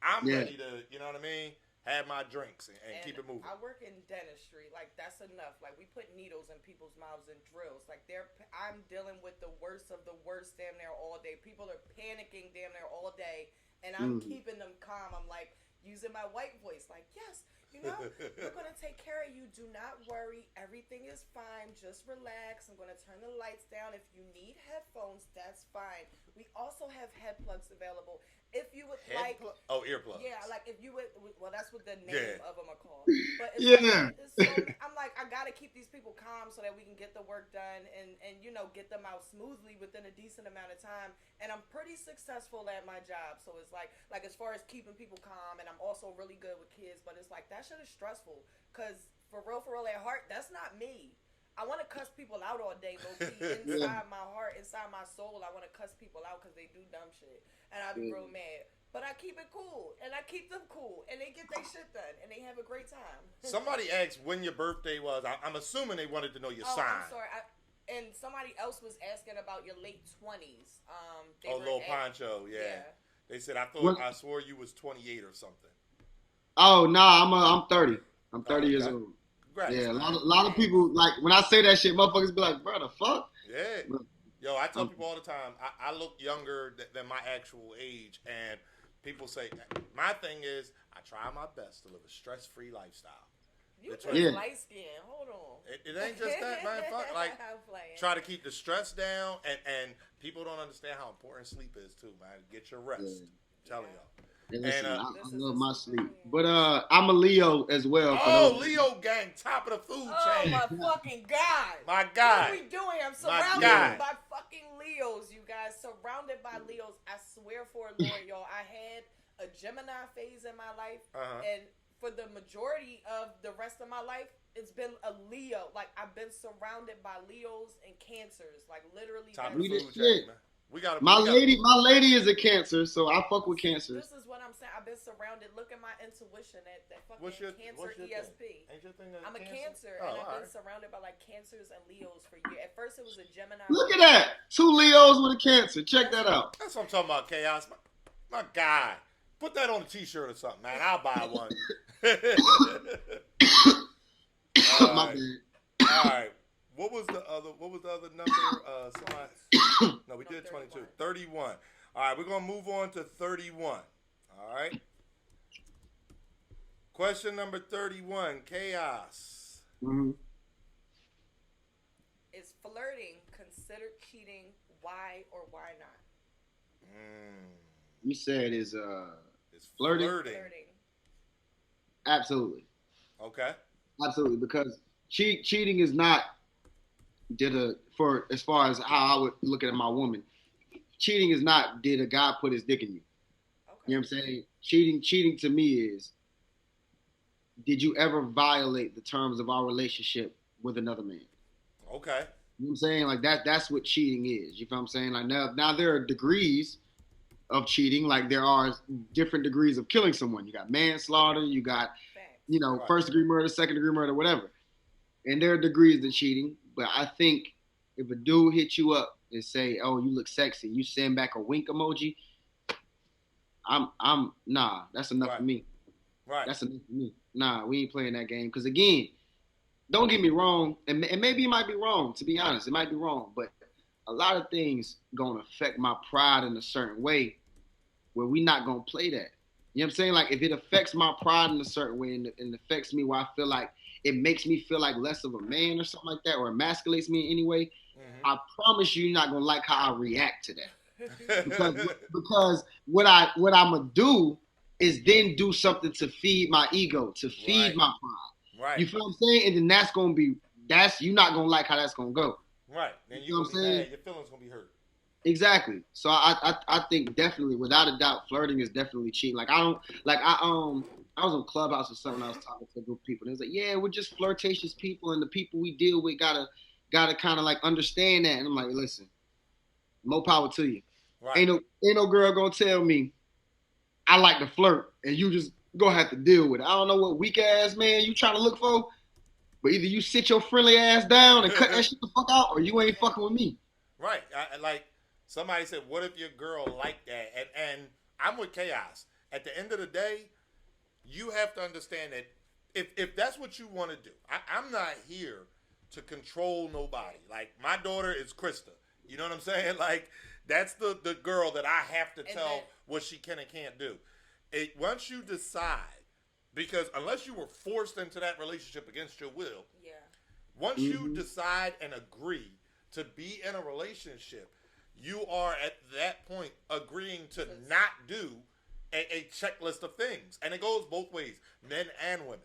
I'm ready to, you know what I mean? Have my drinks and keep it moving. I work in dentistry, like that's enough. Like we put needles in people's mouths and drills. Like I'm dealing with the worst of the worst damn near all day. People are panicking damn near all day, and I'm keeping them calm. I'm like using my white voice, like yes, you know, we're gonna take care of you. Do not worry, everything is fine. Just relax. I'm gonna turn the lights down. If you need headphones, that's fine. We also have head plugs available. If you would earplugs. Yeah, like if you would, well, that's what the name of them are called. But it's I'm like, I gotta keep these people calm so that we can get the work done and you know get them out smoothly within a decent amount of time. And I'm pretty successful at my job, so it's like as far as keeping people calm, and I'm also really good with kids. But it's like that shit is stressful because for real at heart, that's not me. I want to cuss people out all day, low key. Inside my heart, inside my soul, I want to cuss people out because they do dumb shit. And I be real mad. But I keep it cool. And I keep them cool. And they get their shit done. And they have a great time. Somebody asked when your birthday was. I'm assuming they wanted to know your sign. I'm sorry. And somebody else was asking about your late 20s. Lil Poncho, yeah. They said, I swore you was 28 or something. Oh, no, I'm 30. I'm 30 years old. Congrats, yeah, a lot of people, like, when I say that shit, motherfuckers be like, bro, the fuck? Yeah. Yo, I tell people all the time, I look younger than my actual age, and people say, my thing is, I try my best to live a stress-free lifestyle. You light skin. Hold on. It ain't just that, man. Fuck, like, try to keep the stress down, and people don't understand how important sleep is, too, man. Get your rest. I'm telling y'all. Listen, I love my sleep. But I'm a Leo as well. Leo gang, top of the food chain. Oh, my fucking God. My God. What are we doing? I'm surrounded by fucking Leos, you guys. Surrounded by Leos. I swear for Lord, y'all. I had a Gemini phase in my life. And for the majority of the rest of my life, it's been a Leo. Like, I've been surrounded by Leos and Cancers. Like, literally. Top of the food chain, man. My lady is a Cancer, so I fuck with Cancers. This is what I'm saying. I've been surrounded. Look at my intuition. That fucking Cancer ESP. I'm a Cancer, and I've been surrounded by like Cancers and Leos for years. At first, it was a Gemini. Look at that. 2 Leos with a Cancer. Check that out. That's what I'm talking about, Chaos. My God. Put that on a t-shirt or something, man. I'll buy one. All right. What was the other number? No, we did 22. 31. All right, we're going to move on to 31. All right. Question number 31, Chaos. Is flirting considered cheating? Why or why not? You said is flirting? Absolutely. Okay. Absolutely, because cheating is not as far as how I would look at my woman. Cheating is not did a guy put his dick in you. Okay. You know what I'm saying? Cheating to me is did you ever violate the terms of our relationship with another man? Okay. You know what I'm saying? Like that's what cheating is. You know what I'm saying? Like now there are degrees of cheating, like there are different degrees of killing someone. You got manslaughter, you got first degree murder, second degree murder, whatever. And there are degrees to cheating, but I think if a dude hits you up and say, "Oh, you look sexy," you send back a wink emoji. I'm nah. That's enough for me. Right. That's enough for me. Nah, we ain't playing that game. Because again, don't get me wrong, and maybe it might be wrong. To be honest, it might be wrong, but a lot of things gonna affect my pride in a certain way, where we not gonna play that. You know what I'm saying? Like if it affects my pride in a certain way and affects me where I feel like it makes me feel like less of a man or something like that, or emasculates me in any way, I promise you're not gonna like how I react to that. because what I'm gonna do is then do something to feed my ego, to feed my pride. Right. You feel what I'm saying? And then you're not gonna like how that's gonna go. Right. Then you're gonna be mad. Your feelings gonna be hurt. Exactly. So I think definitely, without a doubt, flirting is definitely cheating. I was on Clubhouse or something. I was talking to a group of people, and it was like, yeah, we're just flirtatious people, and the people we deal with gotta gotta kind of like understand that. And I'm like, listen, more power to you. Right. Ain't no girl gonna tell me I like to flirt, and you just gonna have to deal with it. I don't know what weak ass man you trying to look for, but either you sit your friendly ass down and cut that shit the fuck out, or you ain't fucking with me. Right. Like somebody said, what if your girl like that? And I'm with Chaos. At the end of the day, you have to understand that if that's what you want to do, I'm not here to control nobody. Like my daughter is Krista. You know what I'm saying? Like that's the girl that I have to tell what she can and can't do. Once you decide, because unless you were forced into that relationship against your will, once you decide and agree to be in a relationship, you are at that point agreeing to not do a checklist of things. And it goes both ways, men and women.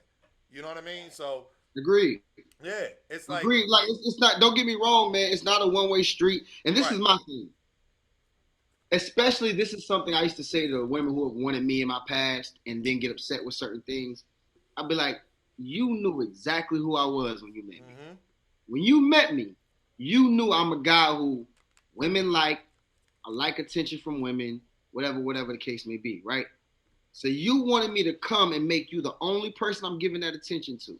You know what I mean? So agreed. Yeah, it's like agreed. Like it's not. Don't get me wrong, man. It's not a one-way street. And this is my thing. Especially, this is something I used to say to women who have wanted me in my past and then get upset with certain things. I'd be like, you knew exactly who I was when you met me. When you met me, you knew I'm a guy who women like. I like attention from women, whatever the case may be, right? So you wanted me to come and make you the only person I'm giving that attention to.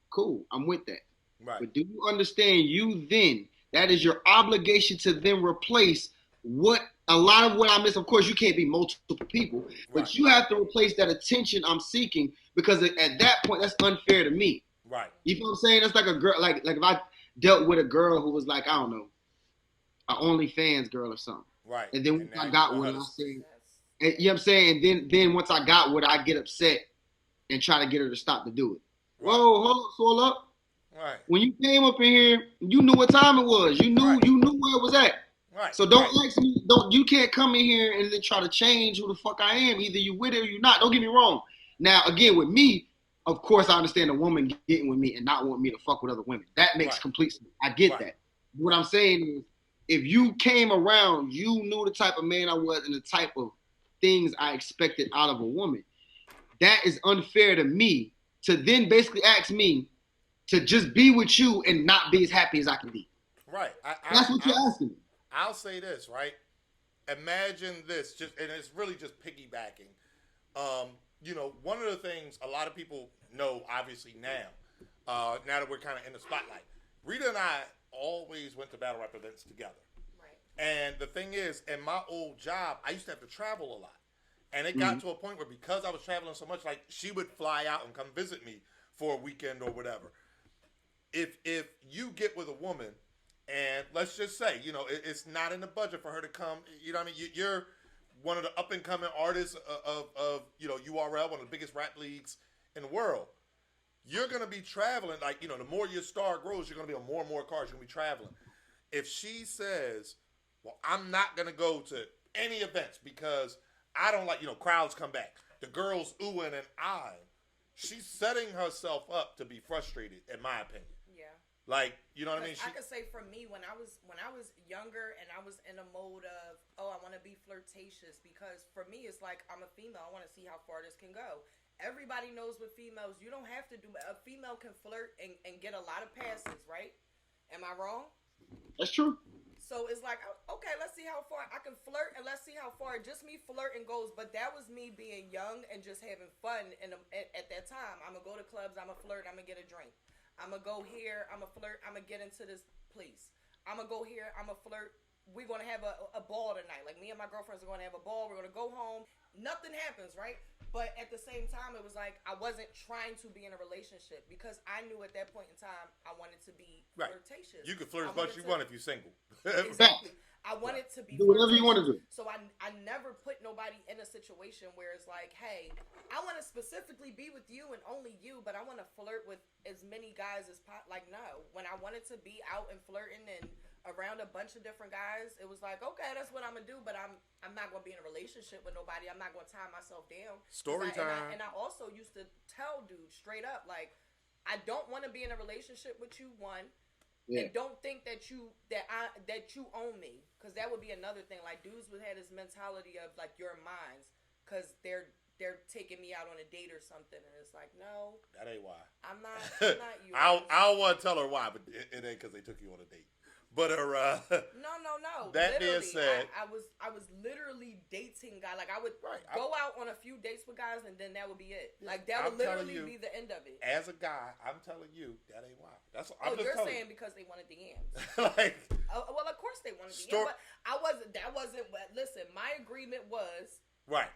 Cool, I'm with that. Right. But do you understand you then, that is your obligation to then replace what a lot of what I miss. Of course, you can't be multiple people, but you have to replace that attention I'm seeking because at that point, that's unfair to me. Right. You know what I'm saying? That's like a girl, like if I dealt with a girl who was like, I don't know, an OnlyFans girl or something. Right. And then once I got one, I said, you know what I'm saying? And then once I got one, I get upset and try to get her to stop to do it. Right. Whoa, hold up. Right. When you came up in here, you knew what time it was. You knew you knew where it was at. Right. So don't ask me. You can't come in here and then try to change who the fuck I am. Either you with it or you not. Don't get me wrong. Now again, with me, of course, I understand a woman getting with me and not want me to fuck with other women. That makes complete sense. I get that. What I'm saying is, if you came around, you knew the type of man I was and the type of things I expected out of a woman. That is unfair to me to then basically ask me to just be with you and not be as happy as I can be. Right. That's what you're asking me. I'll say this, right? Imagine this, and it's really just piggybacking. You know, one of the things a lot of people know, obviously now that we're kind of in the spotlight, Rita and I always went to battle rap events together. Right. And the thing is, in my old job, I used to have to travel a lot. And it got to a point where because I was traveling so much, like she would fly out and come visit me for a weekend or whatever. If you get with a woman and let's just say, you know, it's not in the budget for her to come, you know what I mean? You're one of the up and coming artists of you know, URL, one of the biggest rap leagues in the world. You're going to be traveling, like, you know, the more your star grows, you're going to be on more and more cars. You're going to be traveling. If she says, well, I'm not going to go to any events because I don't like, you know, crowds come back. The girls oohing and eyeing. She's setting herself up to be frustrated, in my opinion. Yeah. Like, you know what I mean? I could say for me, when I was younger and I was in a mode of, oh, I want to be flirtatious because for me, it's like, I'm a female. I want to see how far this can go. Everybody knows with females, you don't have to do. A female can flirt and get a lot of passes, right? Am I wrong? That's true. So it's like, okay, let's see how far I can flirt and let's see how far just me flirting goes. But that was me being young and just having fun. And at that time, I'm going to go to clubs, I'm going to flirt, I'm going to get a drink. I'm going to go here, I'm going to flirt, I'm going to get into this place. I'm going to go here, I'm going to flirt. We're going to have a ball tonight. Like me and my girlfriends are going to have a ball. We're going to go home. Nothing happens, right? But at the same time, it was like I wasn't trying to be in a relationship because I knew at that point in time I wanted to be flirtatious. You can flirt as much as you want if you're single. Exactly. I wanted to be do whatever you want to do. So I never put nobody in a situation where it's like, hey, I want to specifically be with you and only you, but I want to flirt with as many guys as possible. Like, no. When I wanted to be out and flirting and around a bunch of different guys, it was like, okay, that's what I'm gonna do, but I'm not gonna be in a relationship with nobody. I'm not gonna tie myself down. Story time. And I also used to tell dudes straight up, like, I don't want to be in a relationship with you, one, and don't think that you own me, because that would be another thing. Like, dudes would have this mentality of like, you're mine, because they're they're taking me out on a date or something, and it's like, no, That ain't why. I'm not yours. I don't want to tell her why, but it ain't because they took you on a date. But No. That being literally, said, I was literally dating guys. Like I would Right, go out on a few dates with guys, and then that would be it. Like that I'm would telling literally you, be the end of it. as a guy, I'm telling you that ain't why. That's I'm just you're telling saying because they wanted the yams. like, Well, of course they wanted the yams, but I wasn't. That wasn't. Listen, my agreement was. right.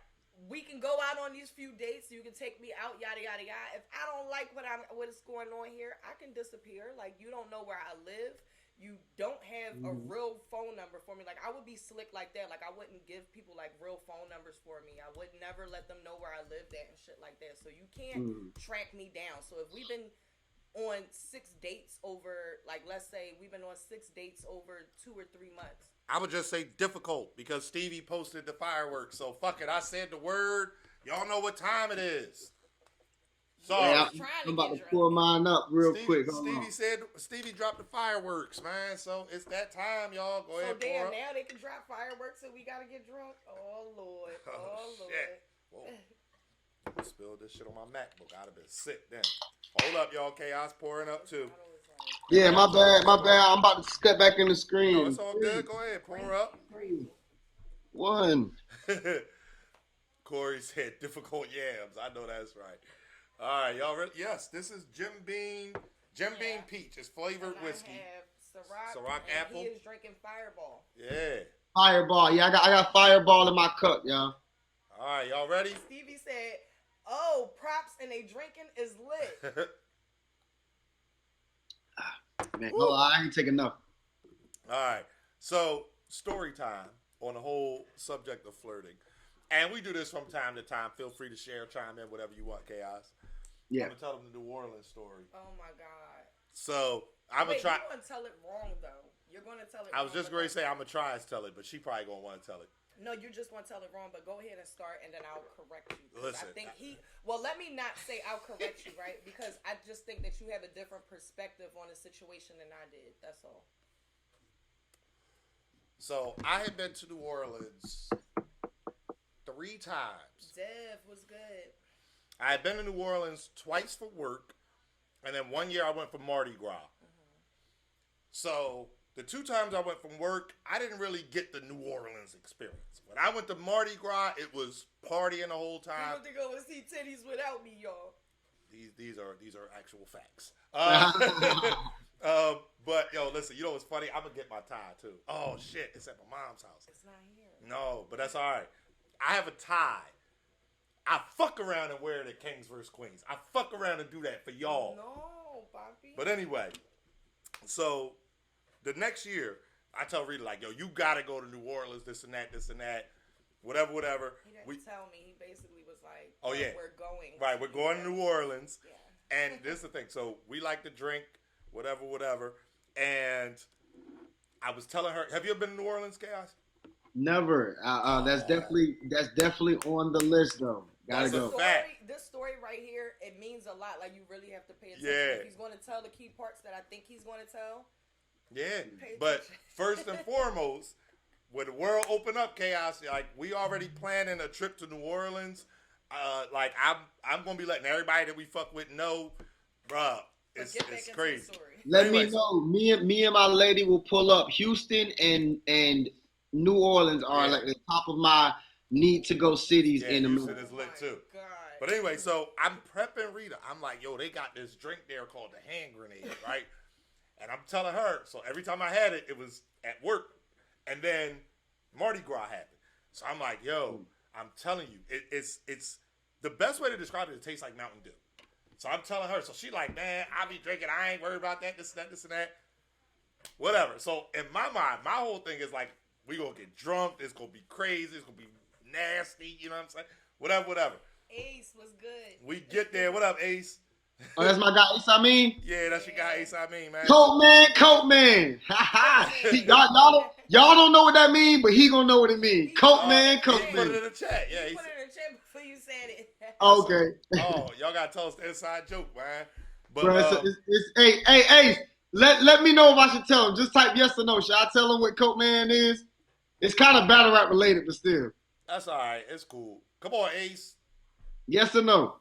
We can go out on these few dates. You can take me out, yada yada yada. If I don't like what's going on here, I can disappear. Like you don't know where I live. You don't have a real phone number for me. Like I would be slick like that. Like I wouldn't give people like real phone numbers for me. I would never let them know where I lived at and shit like that. So you can't track me down. So if we've been on 6 dates over, like let's say we've been on 6 dates over 2 or 3 months. I would just say difficult because Stevie posted the fireworks. So fuck it. I said the word. Y'all know what time it is. Sorry. Yeah, I'm about to pour mine up real quick. Stevie dropped the fireworks, man. So it's that time, y'all. Go ahead. So damn, now they can drop fireworks and we gotta get drunk. Oh Lord. Oh Lord. Shit. Whoa. I spilled this shit on my MacBook. I'd have been sick then. Hold up, y'all. Chaos pouring up too. Yeah, my bad. I'm about to step back in the screen. No, it's all good. Go ahead. Pour up. 3, 1. Corey said difficult yams. I know that's right. All right, y'all ready? Yes, this is Jim Beam Peach. It's flavored whiskey. I have Ciroc and apple. He is drinking Fireball. Yeah. Fireball. Yeah, I got Fireball in my cup, y'all. All right, y'all ready? Stevie said, "Oh, props and they drinking is lit." Man, hold on, I ain't take enough. All right. So, story time on the whole subject of flirting. And we do this from time to time. Feel free to share, chime in, whatever you want, Chaos. Yeah. I'm going to tell them the New Orleans story. Oh, my God. So, I'm going to try. You're going to tell it wrong, though. You're going to tell it I wrong. was just going to say I'm going to try to tell it, but she probably going to want to tell it. No, you just want to tell it wrong, but go ahead and start, and then I'll correct you. Listen. I think well, let me not say I'll correct you, right? Because I just think that you have a different perspective on a situation than I did. That's all. So, I had been to New Orleans 3 times. Dev was good. I had been to New Orleans twice for work, and then 1 year I went for Mardi Gras. So, the 2 times I went from work, I didn't really get the New Orleans experience. When I went to Mardi Gras, it was partying the whole You time. went to go and see titties without me, y'all. These are actual facts. But yo, listen, you know what's funny? I'm gonna get my tie too. Oh shit, it's at my mom's house. It's not here. No, but that's all right. I have a tie. I fuck around and wear it at Kings vs. Queens. I fuck around and do that for y'all. No, Bobby. But anyway, so the next year, I tell Rita, like, yo, you gotta go to New Orleans, this and that, whatever. He didn't tell me. He basically was like, oh yeah, we're going. Right, we're going to New Orleans. Yeah. And this is the thing. So we like to drink, whatever. And I was telling her, have you ever been to New Orleans, Chaos? Never. That's definitely on the list though. Gotta go. This story right here, it means a lot. Like you really have to pay attention. Yeah. If he's going to tell the key parts that I think he's going to tell. Yeah. But first and foremost, when the world opened up, Chaos, like we already planning a trip to New Orleans. Like I'm gonna be letting everybody that we fuck with know, bruh. It's crazy. Let me know. Me and my lady will pull up. Houston and New Orleans are like the top of my need to go cities in America. Houston is lit too. God. But anyway, so I'm prepping Rita. I'm like, yo, they got this drink there called the hand grenade, right? And I'm telling her. So every time I had it, it was at work, and then Mardi Gras happened. So I'm like, yo, I'm telling you, it's the best way to describe it. It tastes like Mountain Dew. So I'm telling her. So she like, man, I be drinking. I ain't worried about that, this and that. Whatever. So in my mind, my whole thing is like, we gonna get drunk. It's gonna be crazy. It's gonna be nasty. You know what I'm saying? Whatever. Ace was good. We get there. What up, Ace? Oh, that's my guy, Ace Amin? Yeah, that's your guy, Ace Amin, man. Coat man. Y'all don't know what that means, but he gonna know what it means. Coat man. He put it in the chat. Yeah, he put it in the chat before you said it. Okay. Oh, y'all gotta tell us the inside joke, man. But bro, hey, Ace, let me know if I should tell him. Just type yes or no. Should I tell him what Coat man is? It's kind of battle rap related, but still. That's all right. It's cool. Come on, Ace. Yes or no?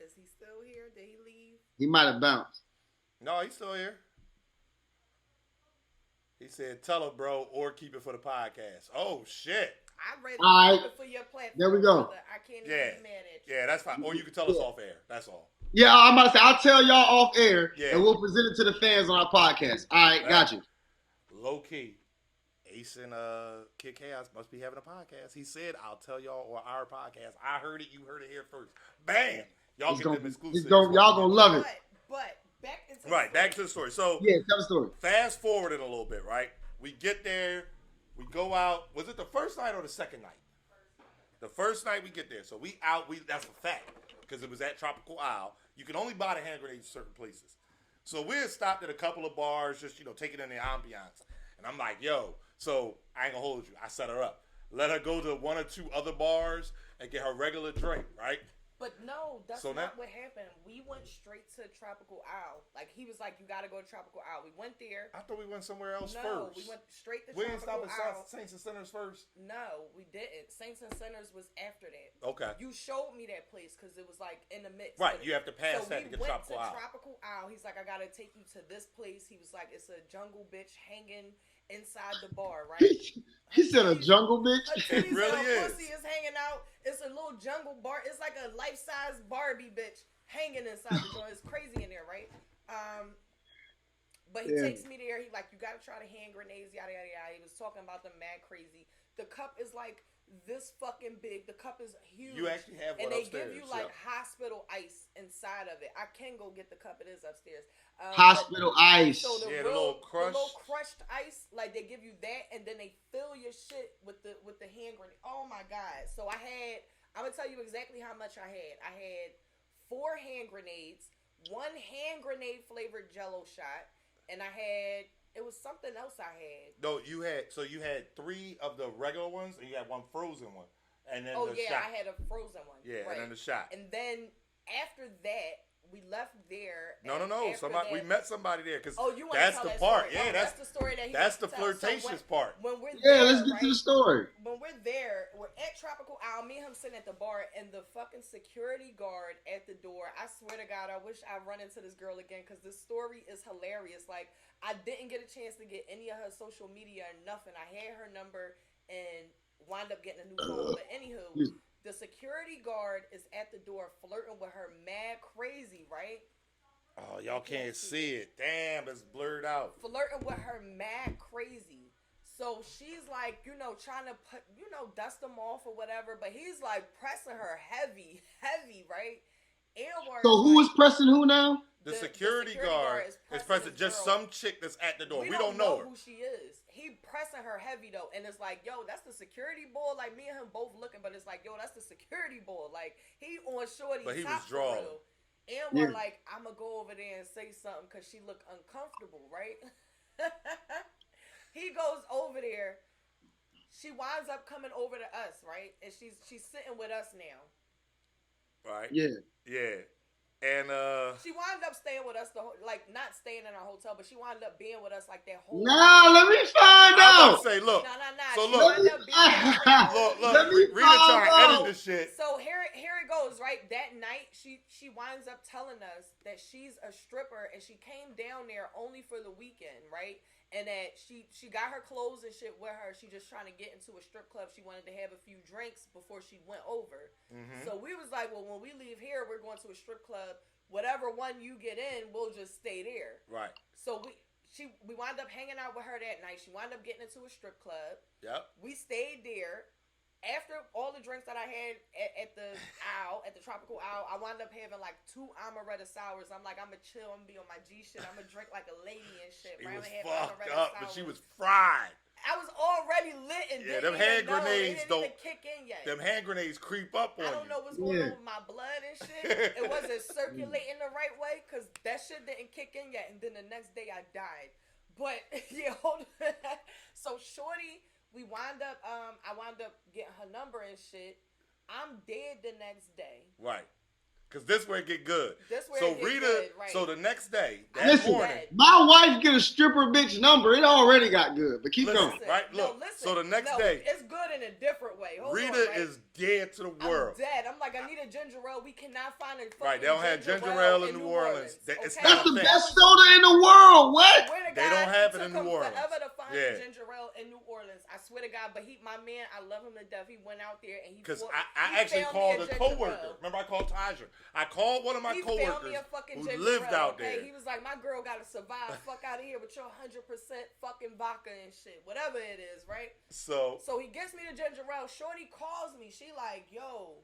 Is he still here? Did he leave? He might have bounced. No, he's still here. He said, "Tell her, bro, or keep it for the podcast." Oh shit! I'd rather All right. keep it for your platform. There we go. Brother. I can't even be mad at you. Yeah, that's fine. Or you can tell us off air. That's all. Yeah, I'm about to say, I'll tell y'all off air, Yeah. and we'll present it to the fans on our podcast. All right, got you. Low key, Ace and Kid Chaos must be having a podcast. He said, "I'll tell y'all on our podcast." I heard it. You heard it here first. Bam! Y'all get them exclusive. Y'all gonna love it. But back into back to the story. So yeah, tell the story. Fast forward it a little bit, right? We get there. We go out. Was it the first night or the second night? The first night we get there. So we out. That's a fact because it was at Tropical Isle. You can only buy the hand grenades in certain places. So we had stopped at a couple of bars, just taking in the ambiance. And I'm like, yo. So I ain't gonna hold you. I set her up. Let her go to one or two other bars and get her regular drink, right? But no, that's not what happened. We went straight to Tropical Isle. Like, he was like, you got to go to Tropical Isle. We went there. I thought we went somewhere else first. No, we went straight to Tropical Isle. We didn't stop at Saints and Sinners first? No, we didn't. Saints and Sinners was after that. Okay. You showed me that place because it was, like, in the mix. Right, you have to pass that to get Tropical Isle. So we went to Tropical Isle. He's like, I got to take you to this place. He was like, it's a jungle bitch hanging inside the bar, right? He said a jungle bitch? It really is. Pussy is hanging out. It's a little jungle bar. It's like a life-size Barbie bitch hanging inside the joint. It's crazy in there, right? But he takes me there. He like, you got to try the hand grenades, yada, yada, yada. He was talking about them mad crazy. The cup is like this fucking big. The cup is huge. You actually have one upstairs. And they give you like hospital ice inside of it. I can go get the cup. It is upstairs. Hospital ice. So the little crushed ice, like they give you that, and then they fill your shit with the hand grenade. Oh my god! So I'm gonna tell you exactly how much I had. I had 4 hand grenades, 1 hand grenade flavored Jello shot, and it was something else I had. No, you had 3 of the regular ones, and you had 1 frozen one, and then shot. I had a frozen one. Yeah, right. and then the shot. And then after that, we left there. No. We met somebody there because you want that's to tell the that part. Story. Yeah, that's the story that he. That's the flirtatious part. When we're let's get to the story. When we're there, we're at Tropical Isle. Me and him sitting at the bar, and the fucking security guard at the door. I swear to God, I wish I run into this girl again because this story is hilarious. Like, I didn't get a chance to get any of her social media or nothing. I had her number and wound up getting a new phone. But anywho. The security guard is at the door flirting with her mad crazy, right? Oh, y'all can't see it. Damn, it's blurred out. Flirting with her mad crazy. So she's like, trying to put, dust him off or whatever. But he's like pressing her heavy, right? So who is pressing who now? The security guard is pressing just some chick that's at the door. We don't know her. Who she is. He pressing her heavy though, and it's like, yo, that's the security boy. Like, me and him both looking, but it's like, yo, that's the security boy. Like, he on shorty. But he was drawn. And we're like, I'm gonna go over there and say something because she looked uncomfortable, right? He goes over there. She winds up coming over to us, right? And she's sitting with us now. Right. Yeah. And she wound up staying with us not staying in our hotel, but she wound up being with us like that whole. Nah, let me find out. Say, look. Nah. So look. Look. Rita trying to edit this shit. So here it goes. Right, that night she winds up telling us that she's a stripper and she came down there only for the weekend, right? And that she got her clothes and shit with her. She just trying to get into a strip club. She wanted to have a few drinks before she went over. Mm-hmm. So we was like, well, when we leave here, we're going to a strip club. Whatever one you get in, we'll just stay there. Right. So we wound up hanging out with her that night. She wound up getting into a strip club. Yep. We stayed there. After all the drinks that I had at the Tropical Isle, I wound up having like 2 amaretto sours. I'm like, I'm going to chill. I'm going to be on my G shit. I'm going to drink like a lady and shit. It right? was fucked up, but she was fried. I was already lit and them hand grenades don't kick in yet. Them hand grenades creep up on you. I don't know what's going on with my blood and shit. It wasn't circulating the right way because that shit didn't kick in yet. And then the next day I died. But yeah, hold on. So shorty, I wound up getting her number and shit. I'm dead the next day. Right. Because this where it get good. This where So it get Rita, good, right. so the next day, that Listen, morning. my wife get a stripper bitch number. It already got good, but keep Listen, going. right? Look, so the next day, it's good in a different way. Hold Rita on, right? is dead to the world. I'm dead. I'm like, I need a ginger ale. We cannot find a fucking Right, they don't have ginger ale in New Orleans. It's That's not a the thing. best soda in the world. What? They don't have it in New Orleans. Forever to find Yeah. ginger ale in New Orleans. I swear to God. But my man, I love him to death. He went out there and he. Because he I actually found called me a ginger coworker. ale. Remember, I called Tyja. I called one of my He coworkers found me a fucking who ginger lived ale, out okay? there. He was like, my girl gotta survive. Fuck out of here with your 100% fucking vodka and shit, whatever it is, right? So he gets me the ginger ale. Shorty calls me. She like, yo,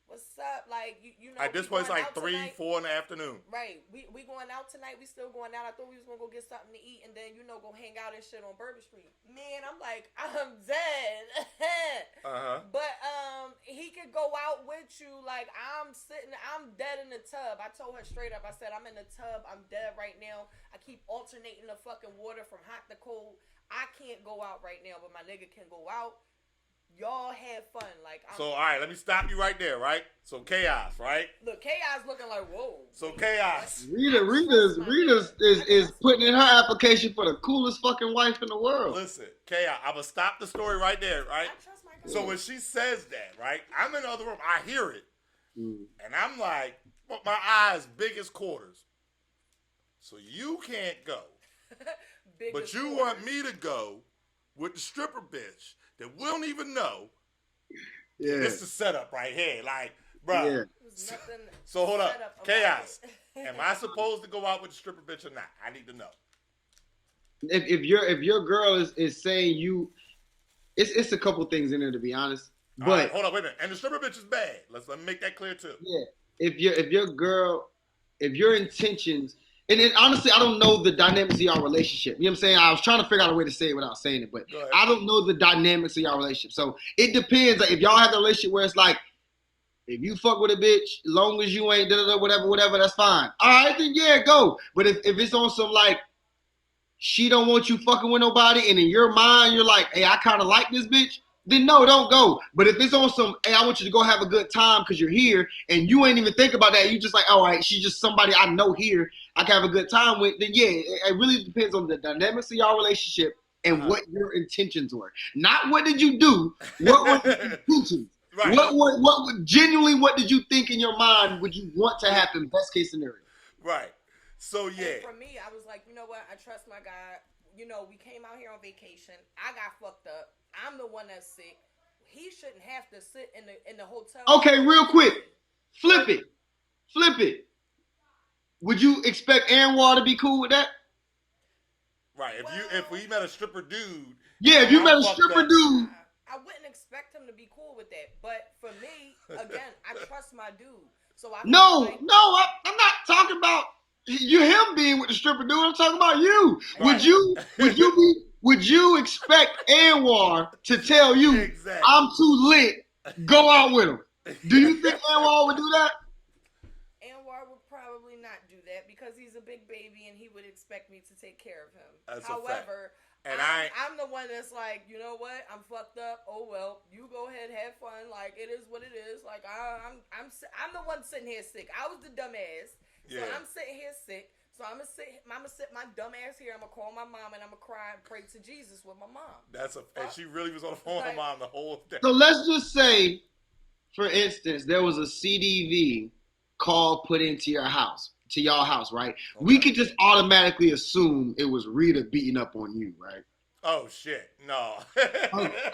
what's up? Like, you know. at this point, it's like 3, 4 in the afternoon. Right. We going out tonight. We still going out. I thought we was going to go get something to eat and then, go hang out and shit on Bourbon Street. Man, I'm like, I'm dead. But he could go out with you. Like, I'm dead in the tub. I told her straight up. I said, I'm in the tub. I'm dead right now. I keep alternating the fucking water from hot to cold. I can't go out right now, but my nigga can go out. Y'all have fun. Like, so, all right, let me stop you right there, right? So, Chaos, right? Look, Chaos looking like, whoa. So, Chaos. Rita is putting in her application for the coolest fucking wife in the world. Listen, Chaos, I'm going to stop the story right there, right? I trust my girl. So, when she says that, right, I'm in the other room. I hear it. And I'm like, well, my eyes big as quarters. So, you can't go. But you want me to go with the stripper bitch that we don't even know. Yeah. This is setup right here. Like, bro. Yeah. So hold up. Chaos. Am I supposed to go out with the stripper bitch or not? I need to know. If your girl is saying you, it's a couple things in there, to be honest. But right, hold on, wait a minute. And the stripper bitch is bad. Let me make that clear too. Yeah. If your intentions, and then honestly, I don't know the dynamics of your relationship. You know what I'm saying? I was trying to figure out a way to say it without saying it, but I don't know the dynamics of your relationship. So it depends. Like, if y'all have a relationship where it's like, if you fuck with a bitch, as long as you ain't whatever, that's fine. All right, then yeah, go. But if it's on some like, she don't want you fucking with nobody, and in your mind you're like, hey, I kind of like this bitch, then no, don't go. But if it's on some, hey, I want you to go have a good time because you're here, and you ain't even think about that, you just like, all right, she's just somebody I know here, I can have a good time with, then yeah, it really depends on the dynamics of your relationship and what your intentions were. Not what did you do, what were your intentions? Right. What did you think in your mind would you want to happen, best case scenario? Right. So, yeah. And for me, I was like, you know what? I trust my guy. We came out here on vacation. I got fucked up. I'm the one that's sick. He shouldn't have to sit in the hotel. Okay, real quick. Flip it. Would you expect Anwar to be cool with that? Right. If we met a stripper dude. Yeah, if you met a stripper dude. I wouldn't expect him to be cool with that. But for me, again, I trust my dude. So I'm not talking about him being with the stripper dude. I'm talking about you. Right. Would you expect Anwar to tell you, exactly, I'm too lit, go out with him? Do you think Anwar would do that? Anwar would probably not do that because he's a big baby and he would expect me to take care of him. That's However, I'm the one that's like, you know what? I'm fucked up. Oh well, you go ahead, have fun. Like, it is what it is. Like, I'm the one sitting here sick. I was the dumbass. So I'm sitting here sick. So I'm gonna sit my dumb ass here. I'm gonna call my mom and I'm gonna cry and pray to Jesus with my mom. And she really was on the phone with her mom the whole day. So let's just say, for instance, there was a CDV call put into your house, right? Okay. We could just automatically assume it was Rita beating up on you, right? Oh shit, no.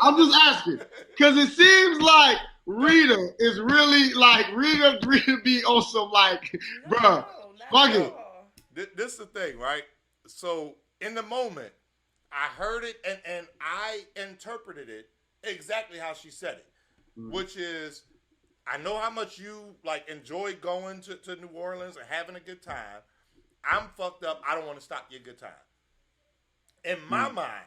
I'm just asking because it seems like Rita is really like Rita be on some like, bruh, fuck it. This is the thing, right? So in the moment, I heard it and I interpreted it exactly how she said it, which is, I know how much you like enjoy going to New Orleans and having a good time. I'm fucked up. I don't want to stop your good time. In my mind,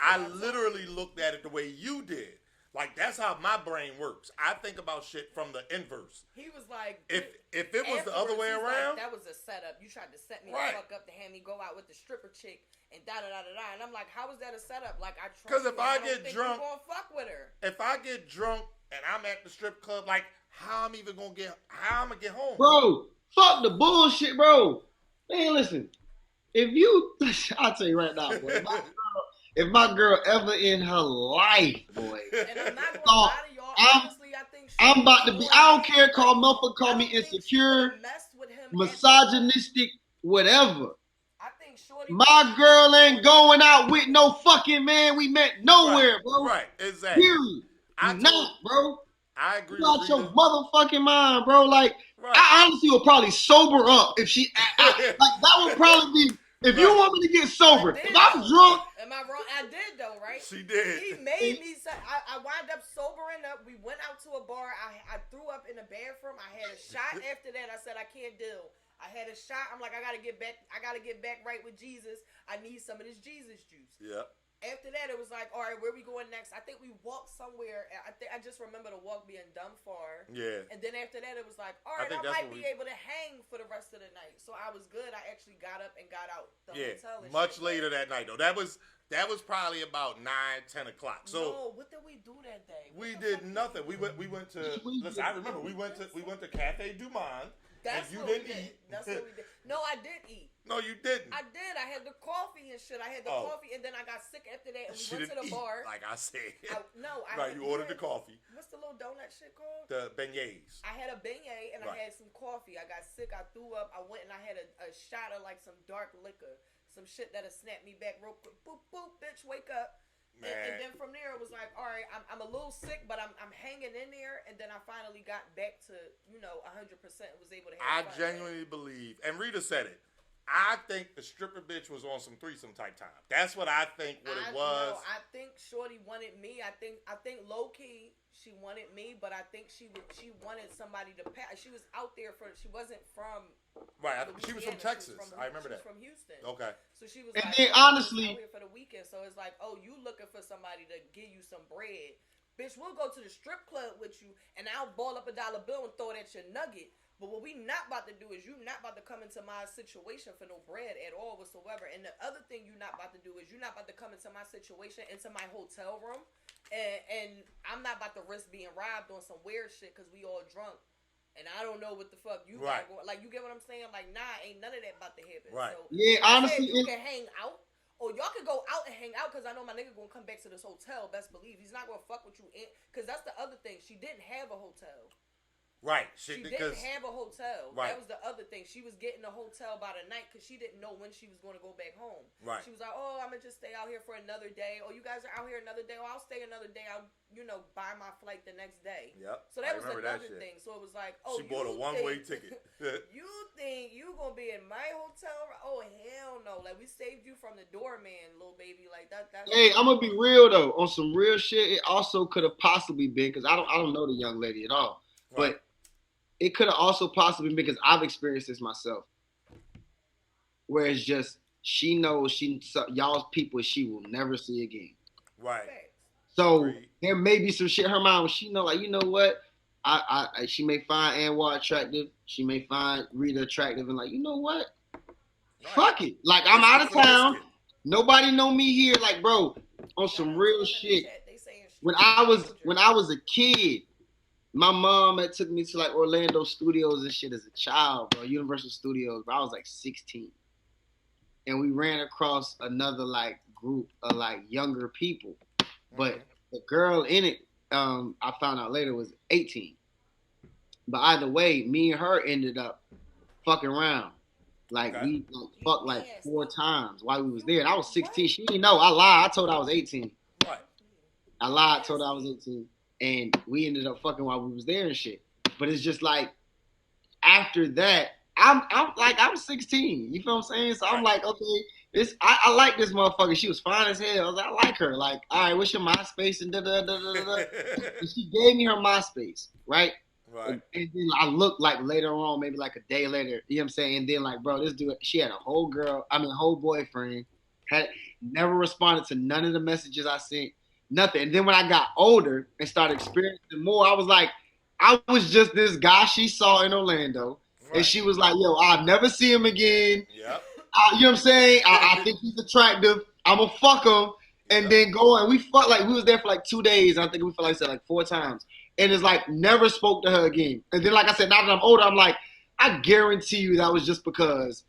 I literally looked at it the way you did. Like, that's how my brain works. I think about shit from the inverse. He was like, if it was the other way around, like, that was a setup. You tried to set me the fuck up to have me go out with the stripper chick and da da da da da. And I'm like, how is that a setup? Like, because if I get drunk, you gonna fuck with her. If I get drunk and I'm at the strip club, like how I'm gonna get home. Bro, fuck the bullshit, bro. Man, listen. If you, I'll tell you right now, boy. If my girl ever in her life, boy, and I'm not gonna lie to y'all. Honestly, I think I'm about to be. I don't care. Call me insecure, misogynistic, whatever. I think Shorty. My girl ain't going out with no fucking man we met nowhere, right, bro. Right, exactly. Period. Bro. I agree. You out your motherfucking mind, bro. Like, right. I honestly would probably sober up if she. Like that would probably be. If you want me to get sober, if I'm drunk. Am I wrong? I did though, right? She did. He made me. I wound up sobering up. We went out to a bar. I threw up in the bathroom. I had a shot after that. I said I can't deal. I had a shot. I'm like, I gotta get back right with Jesus. I need some of this Jesus juice. Yeah. After that, it was like, all right, where we going next? I think we walked somewhere. I just remember the walk being dumb far. Yeah. And then after that, it was like, all right, I might be able to hang for the rest of the night. So I was good. I actually got up and got out the hotel. And much later that night though. That was probably about 9, 10 o'clock. So no, what did we do that day? We did nothing. We went to. Listen, I remember we went to Cafe Du Monde. That's and you what didn't eat. That's what we did. No, I did eat. No, you didn't. I did. I had the coffee and shit. I had the coffee, and then I got sick after that, and we went to the bar. Like I said. Right, you ordered the coffee. What's the little donut shit called? The beignets. I had a beignet, and I had some coffee. I got sick. I threw up. I went and I had a shot of like some dark liquor. Some shit that'll snap me back real quick. Boop, boop, bitch, wake up. And then from there, it was like, all right, I'm a little sick, but I'm hanging in there. And then I finally got back to, 100% and was able to have fun. I genuinely believe, and Rita said it, I think the stripper bitch was on some threesome type time. That's what I think it was. No, I think Shorty wanted me. I think low key she wanted me, but I think she wanted somebody to pass. She was out there she wasn't from right. She was from Texas. I remember that. She was from Houston. Okay. So she was and like, then honestly, out here for the weekend. So it's like, oh, you looking for somebody to give you some bread. Bitch, we'll go to the strip club with you, and I'll ball up $1 bill and throw it at your nugget. But what we not about to do is you not about to come into my situation for no bread at all whatsoever. And the other thing you not about to do is you not about to come into my situation, into my hotel room, and I'm not about to risk being robbed on some weird shit because we all drunk. And I don't know what the fuck you got going. Like, you get what I'm saying? Like, nah, ain't none of that about to happen. Right. So, yeah, honestly. You can hang out. Or y'all can go out and hang out because I know my nigga gonna come back to this hotel. Best believe. He's not gonna fuck with you in. Because that's the other thing. She didn't have a hotel. Right. She didn't have a hotel. Right. That was the other thing. She was getting a hotel by the night because she didn't know when she was going to go back home. Right. She was like, oh, I'm going to just stay out here for another day. Oh, you guys are out here another day. Oh, I'll stay another day. I'll, buy my flight the next day. Yep. So that was another thing. So it was like, oh, she bought a one-way ticket. You think you going to be in my hotel? Oh, hell no. Like, we saved you from the doorman, little baby. Like, that's hey, I'm going to be real, though. On some real shit, it also could have possibly been, because I don't know the young lady at all. Right. But it could have also possibly been because I've experienced this myself. Where it's just, she knows y'all's people she will never see again. Right. So there may be some shit in her mind when she know, like, you know what? She may find Anwar attractive. She may find Rita attractive and like, you know what? Right. Fuck it. Like, I'm out of town. Nobody know me here. Like, bro, on some real shit. When I was a kid, my mom had took me to like Orlando Studios and shit as a child, bro. Universal Studios, bro. I was like 16. And we ran across another like group of like younger people. But the girl in it, I found out later was 18. But either way, me and her ended up fucking around. Like we fucked like 4 times while we was there. And I was 16. She didn't know. I lied. I told her I was 18. Right. I lied, told her I was 18. And we ended up fucking while we was there and shit. But it's just like, after that, I'm 16. You feel what I'm saying? So I'm like, okay, I like this motherfucker. She was fine as hell. I was like, I like her. Like, all right, what's your MySpace? And and she gave me her MySpace, right? Right. And then I looked like later on, maybe like a day later, you know what I'm saying? And then like, bro, this dude, she had a whole boyfriend, had never responded to none of the messages I sent. Nothing. And then when I got older and started experiencing more, I was like, I was just this guy she saw in Orlando. Right. And she was like, yo, I'll never see him again. Yep. You know what I'm saying? I think he's attractive. I'm going to fuck him. And then go and we fucked, like, we was there for like 2 days. I think we felt like 4 times. and it's like never spoke to her again. And then, like I said, now that I'm older, I'm like, I guarantee you that was just because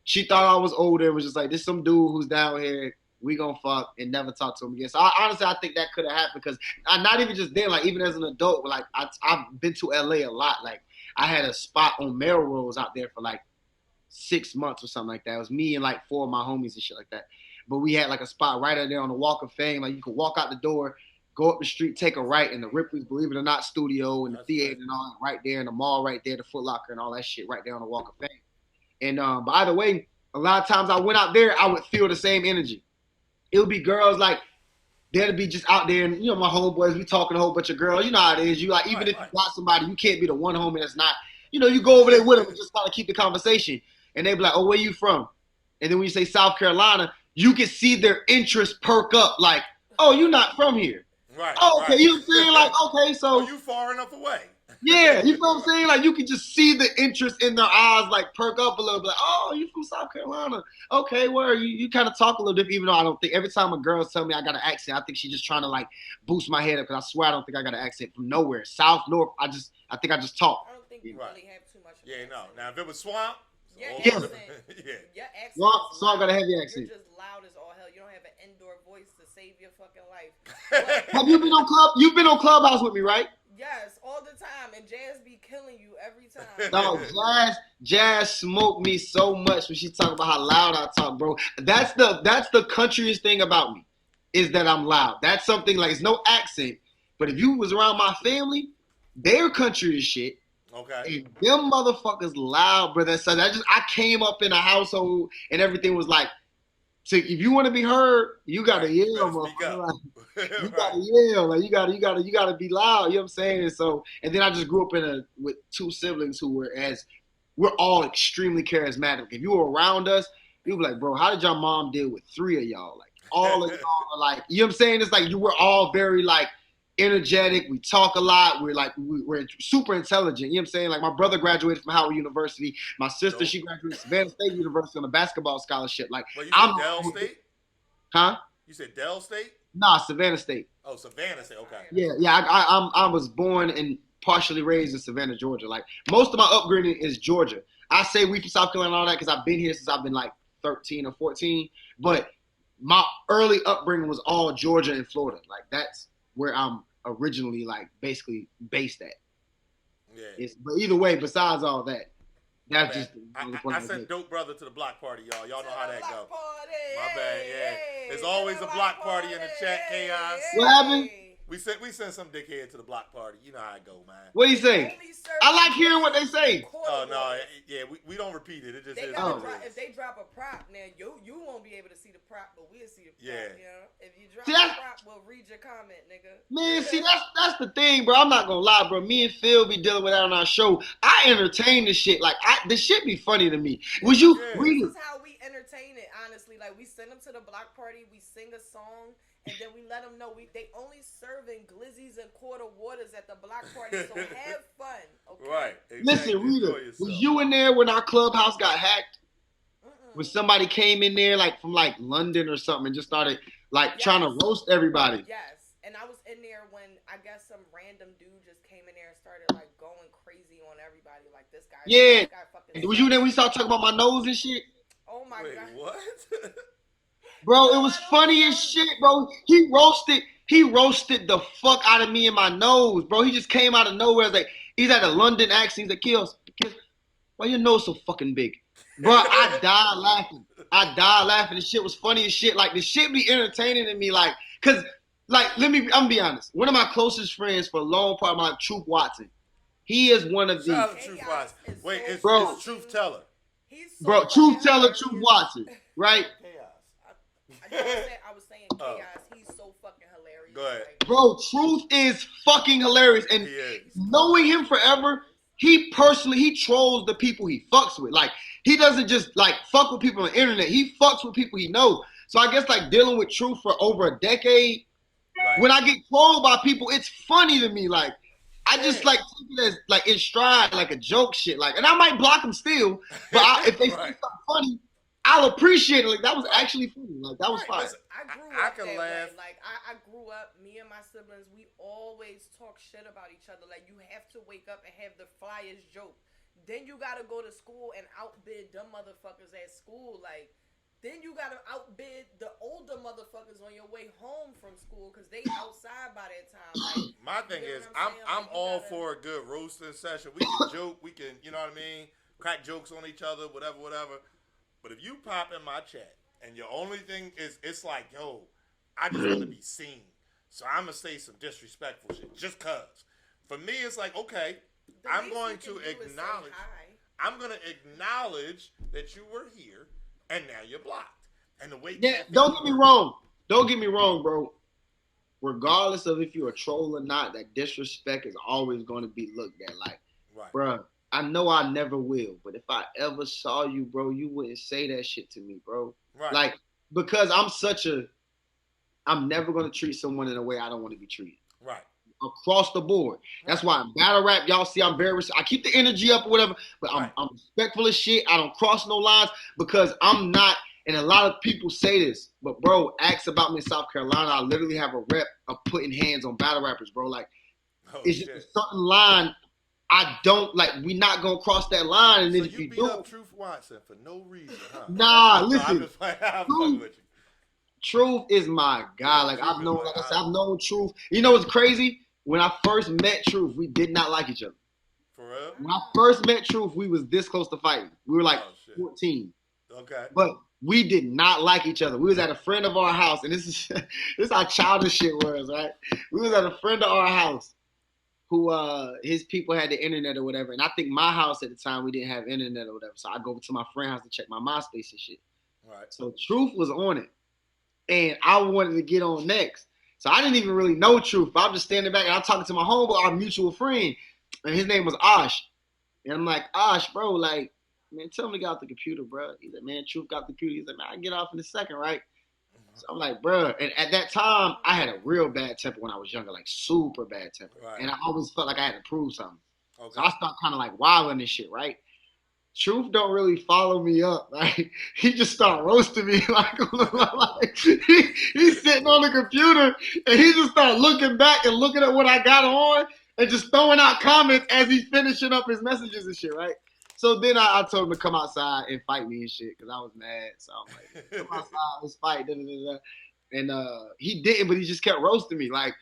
she thought I was older and was just like, this some dude who's down here. We gonna fuck and never talk to him again. So honestly, I think that could have happened because not even just then, like even as an adult, like I've been to LA a lot. Like I had a spot on Melrose out there for like 6 months or something like that. It was me and like 4 of my homies and shit like that. But we had like a spot right out there on the Walk of Fame. Like you could walk out the door, go up the street, take a right, and the Ripley's Believe It or Not studio and the theater and all that right there, and the mall right there, the Foot Locker and all that shit right there on the Walk of Fame. And but either way, a lot of times I went out there, I would feel the same energy. It would be girls like they'd be just out there, and my homeboys, we talking a whole bunch of girls. You know how it is. You like even if you got somebody, you can't be the one homie that's not. You go over there with them and just kind of keep the conversation, and they be like, "Oh, where you from?" And then when you say South Carolina, you can see their interest perk up, like, "Oh, you're not from here." Right. Oh, okay, you know what I'm saying? Like, okay, so you far enough away. Yeah, you know what I'm saying? Like, you can just see the interest in their eyes, like, perk up a little bit. Like, oh, you from South Carolina. Okay, where you kind of talk a little different, even though I don't think, every time a girl tell me I got an accent, I think she's just trying to, like, boost my head up, because I swear I don't think I got an accent from nowhere. South, north, I think I just talk. I don't think you really have too much of an accent. Now, if it was Swamp, your accent, your accent Swamp got a heavy accent. You're just loud as all hell. You don't have an indoor voice to save your fucking life. Have you been on You've been on Clubhouse with me, right? Yes, all the time, and Jazz be killing you every time. No, Jazz smoked me so much when she talk about how loud I talk, bro. That's the countryest thing about me, is that I'm loud. That's something like, it's no accent, but if you was around my family, they're country as shit. Okay. And them motherfuckers loud, brother. So I came up in a household and everything was like, so if you want to be heard, you gotta yell, motherfucker. You gotta yell, like you gotta be loud. You know what I'm saying? And so, and then I just grew up with 2 siblings who we're all extremely charismatic. If you were around us, you'd be like, bro, how did your mom deal with 3 of y'all? Like all of y'all are like, you know what I'm saying? It's like we're all very like energetic. We talk a lot. We're super intelligent. You know what I'm saying? Like my brother graduated from Howard University. My sister, she graduated from Savannah State University on a basketball scholarship. Like, you said Dell State? Huh? You said Dell State? Nah, Savannah State. Oh, Savannah State. Okay. Yeah. I was born and partially raised in Savannah, Georgia. Like most of my upbringing is Georgia. I say we from South Carolina and all that because I've been here since I've been like 13 or 14. But my early upbringing was all Georgia and Florida. Like that's where I'm originally like basically based at. Yeah. But either way, besides all that, that's just. I sent Dope Brother to the block party, y'all. Y'all know how that go. Party. My bad. Yeah. There's always a block party in the chat, Chaos. What happened? We sent some dickhead to the block party. You know how it go, man. What do you say? I like hearing what they say. Oh no, yeah, we don't repeat it. It just is. If they drop a prop, now you won't be able to see the prop, but we'll see the prop. Yeah. You know? If you drop a prop, we'll read your comment, nigga. Man, see that's the thing, bro. I'm not gonna lie, bro. Me and Phil be dealing with that on our show. I entertain this shit. Like this shit be funny to me. Was you reading? This is how we entertain it, honestly. Like we send them to the block party, we sing a song. And then we let them know they only serving glizzies and quarter waters at the block party, so have fun, okay? Right. Exactly. Listen, Rita, was you in there when our clubhouse got hacked? When somebody came in there like from like London or something and just started like trying to roast everybody? Yes, and I was in there when I guess some random dude just came in there and started like going crazy on everybody, like this guy. Yeah. This guy fucking was you there when we started talking about my nose and shit? Oh my god. What? Bro, it was funny as shit, bro. He roasted the fuck out of me in my nose, bro. He just came out of nowhere. Like he's at a London accent. He's like, Kills, why your nose so fucking big? Bro, I died laughing. The shit was funny as shit. Like the shit be entertaining to me, like, cause like I'm gonna be honest. One of my closest friends for a long part of my Truth Watson. He is one of the Truth Watson. Wait, it's Truth Teller. Bro, Truth Teller, Truth Watson, right? I was saying Chaos. He's so fucking hilarious. Go ahead. Bro, Truth is fucking hilarious. And knowing him forever, he trolls the people he fucks with. Like, he doesn't just, like, fuck with people on the internet. He fucks with people he knows. So I guess, like, dealing with Truth for over a decade, when I get trolled by people, it's funny to me. Like, I just, like, take it as, like, in stride, like a joke shit. Like, and I might block him still, but if they say something funny, I'll appreciate it. Like that was actually funny. Like that was fine. Listen, I grew I up can that laugh. way. Like I grew up. Me and my siblings, we always talk shit about each other. Like you have to wake up and have the flyest joke. Then you gotta go to school and outbid dumb motherfuckers at school. Like then you gotta outbid the older motherfuckers on your way home from school because they outside by that time. Like my thing you is, know what I'm saying? Like, all gotta, for a good roasting session. We can joke, we can, you know what I mean, crack jokes on each other, whatever. But if you pop in my chat and your only thing is, it's like, yo, I just want to be seen, so I'm gonna say some disrespectful shit just cause. For me, it's like, okay, I'm going to acknowledge. I'm gonna acknowledge that you were here, and now you're blocked. And the way, yeah, don't get me wrong. Don't get me wrong, bro. Regardless of if you're a troll or not, that disrespect is always going to be looked at like, right. Bro, I know I never will, but if I ever saw you, bro, you wouldn't say that shit to me, bro. Right. Like, because I'm never going to treat someone in a way I don't want to be treated. Right. Across the board. That's why in battle rap, y'all see I'm very, I keep the energy up or whatever, but I'm respectful of shit. I don't cross no lines because I'm not, and a lot of people say this, but bro, ask about me in South Carolina. I literally have a rep of putting hands on battle rappers, bro. Like, it's just a certain line I don't like. We not gonna cross that line, and then so if you beat do, up Truth Watson for no reason, huh? Nah, listen. I'm fucking with you. Truth is my guy. Like I've known, like I said, I've known Truth. You know what's crazy? When I first met Truth, we did not like each other. For real? When I first met Truth, we was this close to fighting. We were like 14. Okay. But we did not like each other. We was at a friend of our house, and this is how childish shit was, right? We was at a friend of our house who his people had the internet or whatever. And I think my house at the time, we didn't have internet or whatever. So I go to my friend's house to check my MySpace and shit. Right. So Truth was on it. And I wanted to get on next. So I didn't even really know Truth. But I'm just standing back and I'm talking to my homeboy, our mutual friend. And his name was Osh. And I'm like, Osh, bro, like, man, tell him to get off the computer, bro. He's like, man, Truth got the computer. He's like, man, I can get off in a second, right? So I'm like, bro. And at that time, I had a real bad temper when I was younger, like super bad temper. Right. And I always felt like I had to prove something. Okay. So I started kind of like wilding this shit, right? Truth don't really follow me up. Like he just start roasting me. Like he's sitting on the computer and he just start looking back and looking at what I got on and just throwing out comments as he's finishing up his messages and shit, right? So then I told him to come outside and fight me and shit because I was mad. So I'm like, come outside, let's fight. Da, da, da, da. And he didn't, but he just kept roasting me. Like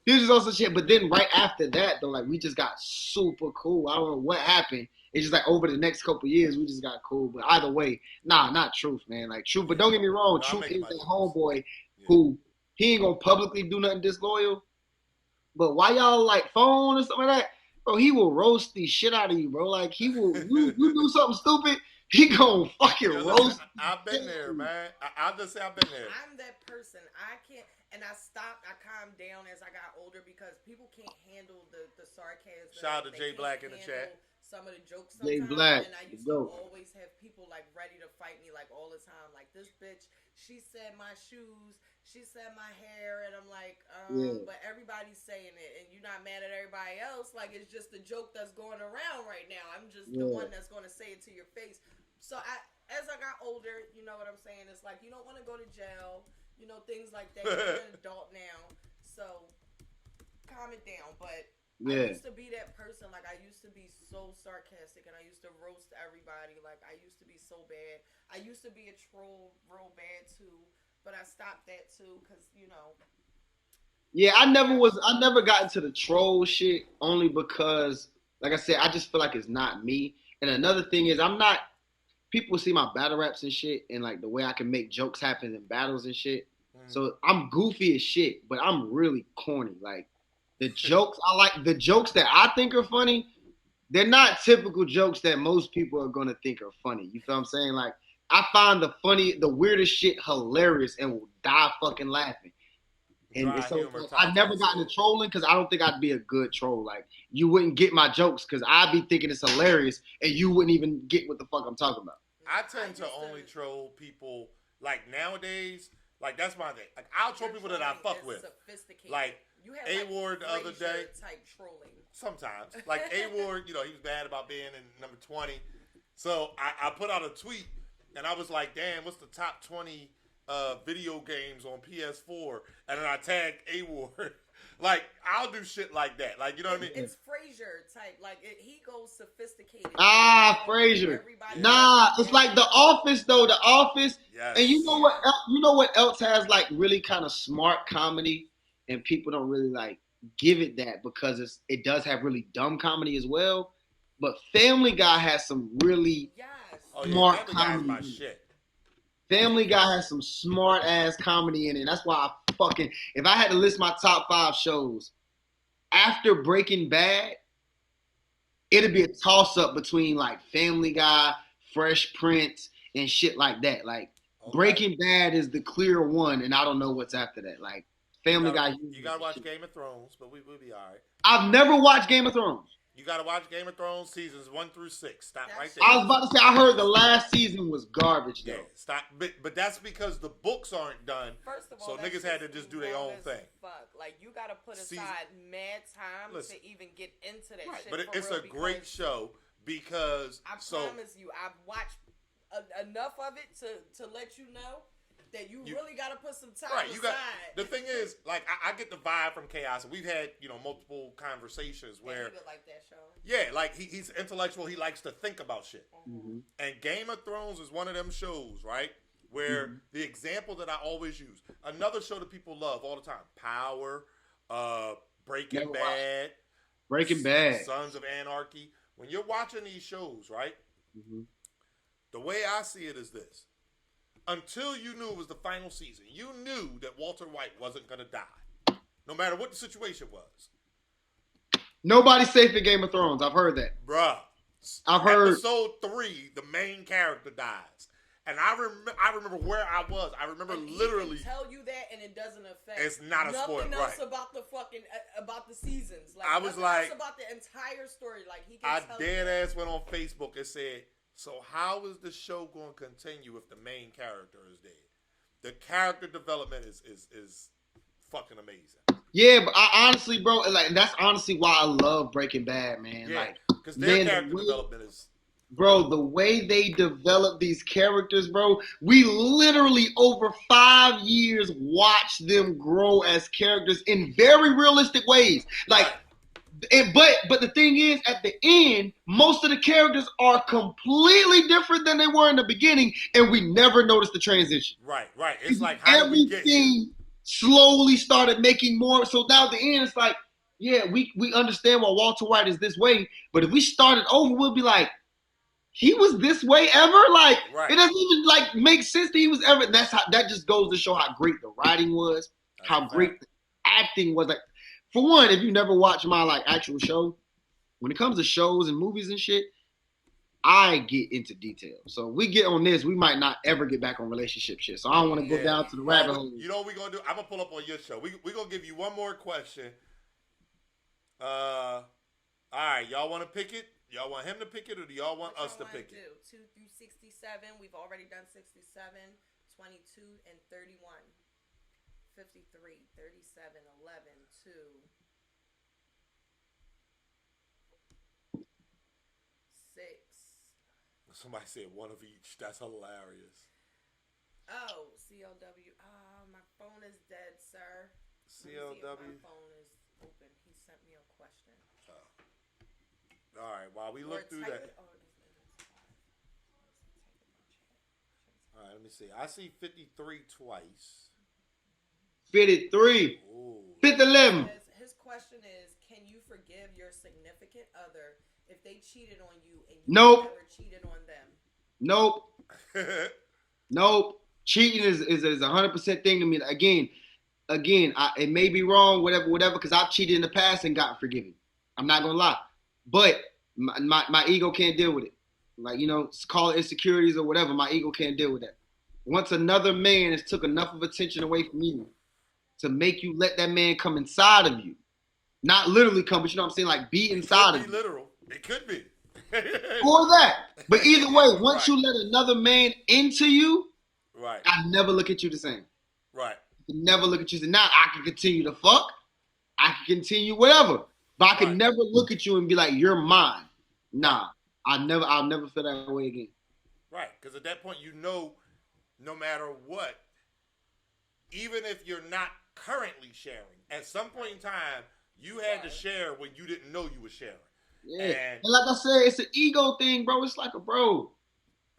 he was just on some shit. But then right after that, though, like we just got super cool. I don't know what happened. It's just like over the next couple years, we just got cool. But either way, not Truth, man. Like Truth, but don't get me wrong, Truth is that homeboy who he ain't gonna publicly do nothing disloyal. But why y'all like phone or something like that? Bro, he will roast the shit out of you, bro. Like he will, you do something stupid, he gonna fucking roast. I've been there, man. I'll just say I've been there. I'm that person. I can't, and I stopped. I calmed down as I got older because people can't handle the sarcasm. Shout out to Jay Black in the chat. Some of the jokes Jay sometimes, Black, and I used to always have people like ready to fight me like all the time. Like this bitch, she said my shoes, she said my hair, and I'm like, but everybody's saying it, and you're not mad at everybody else. Like it's just a joke that's going around right now. I'm just the one that's going to say it to your face. So as I got older, you know what I'm saying? It's like you don't want to go to jail, you know, things like that. You're an adult now, so calm it down, but. I used to be that person. Like, I used to be so sarcastic, and I used to roast everybody. Like, I used to be so bad. I used to be a troll real bad, too. But I stopped that, too, because, you know. Yeah, I never got into the troll shit only because, like I said, I just feel like it's not me. And another thing is, people see my battle raps and shit, and, like, the way I can make jokes happen in battles and shit. So I'm goofy as shit, but I'm really corny. Like, the jokes the jokes that I think are funny, they're not typical jokes that most people are gonna think are funny. You feel what I'm saying? Like I find the weirdest shit hilarious and will die fucking laughing. And so I never got into trolling because I don't think I'd be a good troll. Like you wouldn't get my jokes because I'd be thinking it's hilarious and you wouldn't even get what the fuck I'm talking about. I tend to only troll people like nowadays. Like that's my thing. Like I'll troll people that I fuck with. Like A-Ward the other day. Type trolling. Sometimes. Like A-Ward, you know, he was bad about being in number 20. So I put out a tweet and I was like, damn, what's the top 20 video games on PS4? And then I tagged A-Ward. Like, I'll do shit like that. Like, you know what I mean? It's Frasier type. Like, he goes sophisticated. Frasier. Nah, it's like The Office, though. The Office. Yes. And you know what? You know what else has, like, really kind of smart comedy? And people don't really, like, give it that because it does have really dumb comedy as well. But Family Guy has some really smart comedy. My shit. Family Guy has some smart ass comedy in it. That's why if I had to list my top 5 shows after Breaking Bad, it'd be a toss up between like Family Guy, Fresh Prince, and shit like that. Like Breaking Bad is the clear one, and I don't know what's after that. Like Family Guy. You gotta watch Game of Thrones, but we'll be all right. I've never watched Game of Thrones. You gotta watch Game of Thrones seasons 1 through 6. Stop right there. I was about to say I heard the last season was garbage though. Yeah, stop. But that's because the books aren't done. First of all, so niggas had to just do their own thing. Fuck, like you gotta put aside mad time to even get into that shit. But it's a great show because I promise you, I've watched enough of it to let you know that you really gotta put some time aside. The thing is, like, I get the vibe from Chaos, and we've had multiple conversations where he would like that show. Yeah, like he's intellectual. He likes to think about shit. Mm-hmm. And Game of Thrones is one of them shows, right? Where the example that I always use, another show that people love all the time, Power, Breaking Bad, Sons of Anarchy. When you're watching these shows, right? Mm-hmm. The way I see it is this. Until you knew it was the final season, you knew that Walter White wasn't going to die. No matter what the situation was. Nobody's safe in Game of Thrones. I've heard that. Bruh. I've heard. Episode 3, the main character dies. And I remember where I was. I remember and literally. He can tell you that, and it doesn't affect. It's not a spoiler, nothing else right? about the fucking about the seasons. Like I was like, else about the entire story. Like he can tell dead ass went on Facebook and said, "So how is the show going to continue if the main character is dead?" The character development is fucking amazing. Yeah, but I honestly, bro, like that's honestly why I love Breaking Bad, man. Yeah, like, because their character development is. Bro, the way they develop these characters, bro, we literally over 5 years watched them grow as characters in very realistic ways. Like, but the thing is, at the end, most of the characters are completely different than they were in the beginning, and we never noticed the transition. Right. It's like how everything slowly started making more. So now at the end, it's like, yeah, we understand why Walter White is this way, but if we started over, we'll be like, he was this way ever? Like, It doesn't even like make sense that he was ever. That just goes to show how great the writing was, how great the acting was. Like, for one, if you never watched my like actual show, when it comes to shows and movies and shit, I get into detail. So we get on this, we might not ever get back on relationship shit. So I don't want to go down to the rabbit hole. You know what we're gonna do? I'm gonna pull up on your show. We're gonna give you one more question. All right, y'all want to pick it? Y'all want him to pick it, or do y'all want us to pick it? 2 through 67. We've already done 67, 22, and 31. 53, 37, 11, 2, 6. Somebody said one of each. That's hilarious. Oh, CLW. My phone is dead, sir. CLW. My phone is open. He sent me a question. All right, while we look through that. All right, let me see. I see 53 twice. 53. Ooh. 11. His question is, can you forgive your significant other if they cheated on you and you never cheated on them? Nope. Nope. Cheating is a 100% thing to me. Again, it may be wrong, whatever, because I've cheated in the past and got forgiven. I'm not going to lie. But my ego can't deal with it. Like, call it insecurities or whatever. My ego can't deal with that. Once another man has took enough of attention away from you to make you let that man come inside of you. Not literally come, but you know what I'm saying? Like, be inside of you. Literal. It could be. Or that. But either way, once you let another man into you, right, I never look at you the same. Right. I never look at you the same. Now, I can continue to fuck. I can continue whatever. But I can never look at you and be like, you're mine. Nah, I'll never feel that way again. Right, because at that point, you know, no matter what, even if you're not currently sharing, at some point in time, you had to share when you didn't know you were sharing. Yeah. And like I said, it's an ego thing, bro. It's like a bro.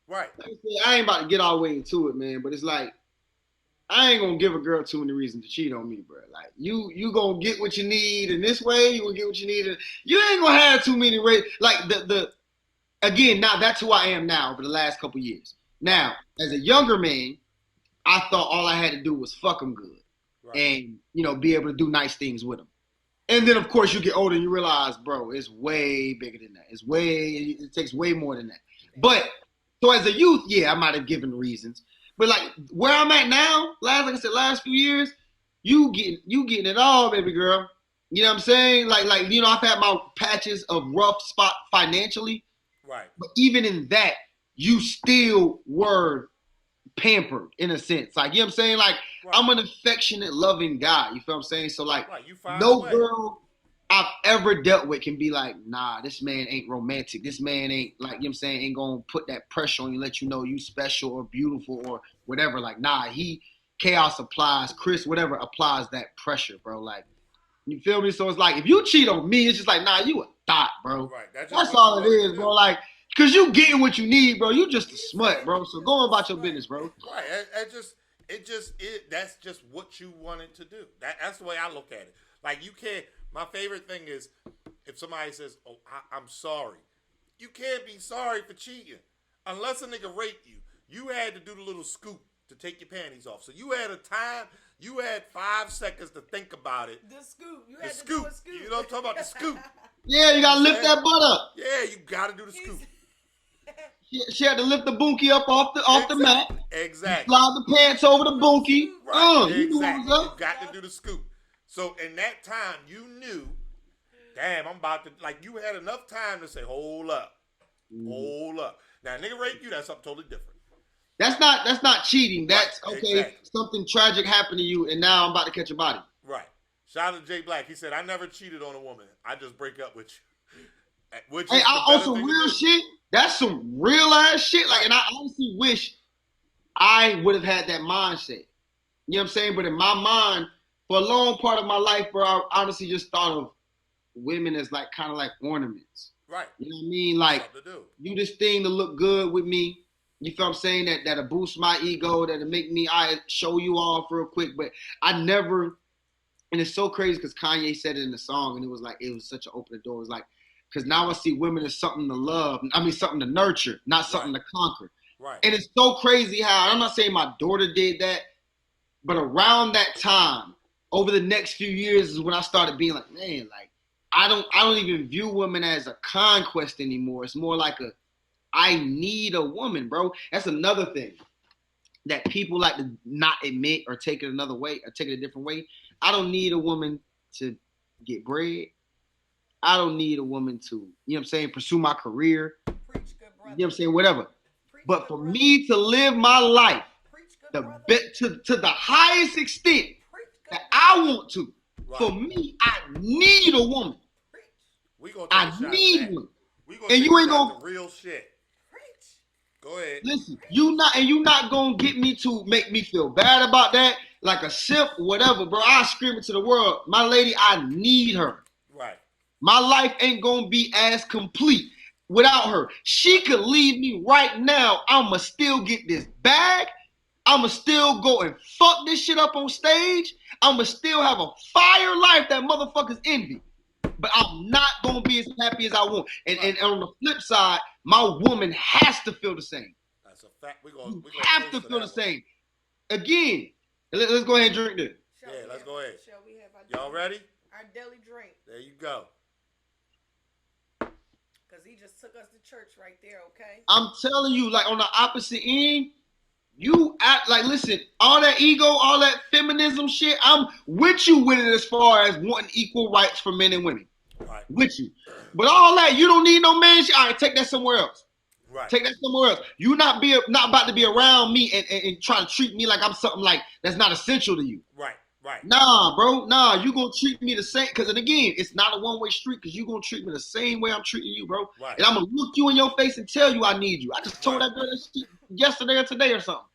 Right. Like I ain't about to get all the way into it, man, but it's like, I ain't gonna give a girl too many reasons to cheat on me, bro. Like you gonna get what you need in this way. You gonna get what you need. You ain't gonna have too many reasons. Like the again. Now that's who I am now over the last couple years. Now as a younger man, I thought all I had to do was fuck them good, and be able to do nice things with them. And then of course you get older and you realize, bro, it's way bigger than that. It takes way more than that. But so as a youth, yeah, I might have given reasons. But like where I'm at now, like I said, last few years, you getting it all, baby girl. You know what I'm saying? Like I've had my patches of rough spot financially. Right. But even in that, you still were pampered in a sense. Like, you know what I'm saying? Like, I'm an affectionate, loving guy. You feel what I'm saying? So like no girl I've ever dealt with can be like, nah, this man ain't romantic. This man ain't, like, you know what I'm saying, ain't gonna put that pressure on you, let you know you special or beautiful or whatever. Like, nah, chaos applies, Chris, whatever applies that pressure, bro. Like, you feel me? So it's like, if you cheat on me, it's just like, nah, you a thought, bro. Right. That's all it is, bro. Like, cause you getting what you need, bro. You just a smut, bro. So go about your business, bro. Right. That's just what you wanted to do. That's the way I look at it. Like, you can't. My favorite thing is if somebody says, "Oh, I'm sorry." You can't be sorry for cheating unless a nigga raped you. You had to do the little scoop to take your panties off. So you had a time. You had 5 seconds to think about it. The scoop. You had to scoop. Do a scoop. You know what I'm talking about? The scoop. Yeah, you gotta lift that butt up. Yeah, you gotta do the scoop. She had to lift the bunkie up off the mat. Exactly. Slide the pants over the bunkie. Right. Exactly. You got to do the scoop. So in that time, you knew, damn, I'm about to, like, you had enough time to say, hold up. Hold up. Now, nigga rape you, that's something totally different. That's not cheating. That's right, okay. Exactly. Something tragic happened to you, and now I'm about to catch a body. Right. Shout out to Jay Black. He said, I never cheated on a woman. I just break up with you. Which is on some real shit. That's some real ass shit. Like, and I honestly wish I would have had that mindset. You know what I'm saying? But in my mind, for a long part of my life, bro, I honestly just thought of women as like kind of like ornaments. Right. You know what I mean? Like, you this thing to look good with me. You feel what I'm saying? That'll boost my ego, that'll make me show you off real quick. But I never, and it's so crazy because Kanye said it in the song, and it was such an open door. It was like, because now I see women as something to love. I mean, something to nurture, not something to conquer. Right. And it's so crazy how, I'm not saying my daughter did that, but around that time, over the next few years is when I started being like, man, like, I don't even view women as a conquest anymore. It's more like I need a woman, bro. That's another thing that people like to not admit or take it another way or take it a different way. I don't need a woman to get bread. I don't need a woman to, you know what I'm saying, pursue my career. Preach, good brother. You know what I'm saying, whatever. Preach, but for me to live my life to the highest extent that I want to, for me, I need a woman. I need one. And you ain't gonna real shit. Go ahead. Listen, you not gonna get me to make me feel bad about that, like a simp, whatever, bro. I scream it to the world, my lady, I need her. Right. My life ain't gonna be as complete without her. She could leave me right now. I'ma still get this bag. I'ma still go and fuck this shit up on stage. I'ma still have a fire life that motherfuckers envy. But I'm not gonna be as happy as I want. And on the flip side, my woman has to feel the same. That's a fact. You have to feel the same. Again, let's go ahead and drink this. Yeah, let's go ahead. Shall we have y'all ready? Our daily drink. There you go. Because he just took us to church right there, okay? I'm telling you, like, on the opposite end, you act like, listen, all that ego, all that feminism shit, I'm with you with it as far as wanting equal rights for men and women. Right. With you. But all that, you don't need no man shit. All right, take that somewhere else. Right. Take that somewhere else. You not about to be around me and try to treat me like I'm something like that's not essential to you. Right. Right. Nah, bro. Nah, you gonna treat me the same. Cause and again, it's not a one-way street. Cause you gonna treat me the same way I'm treating you, bro. Right. And I'm gonna look you in your face and tell you I need you. I just told that girl that shit yesterday or today or something.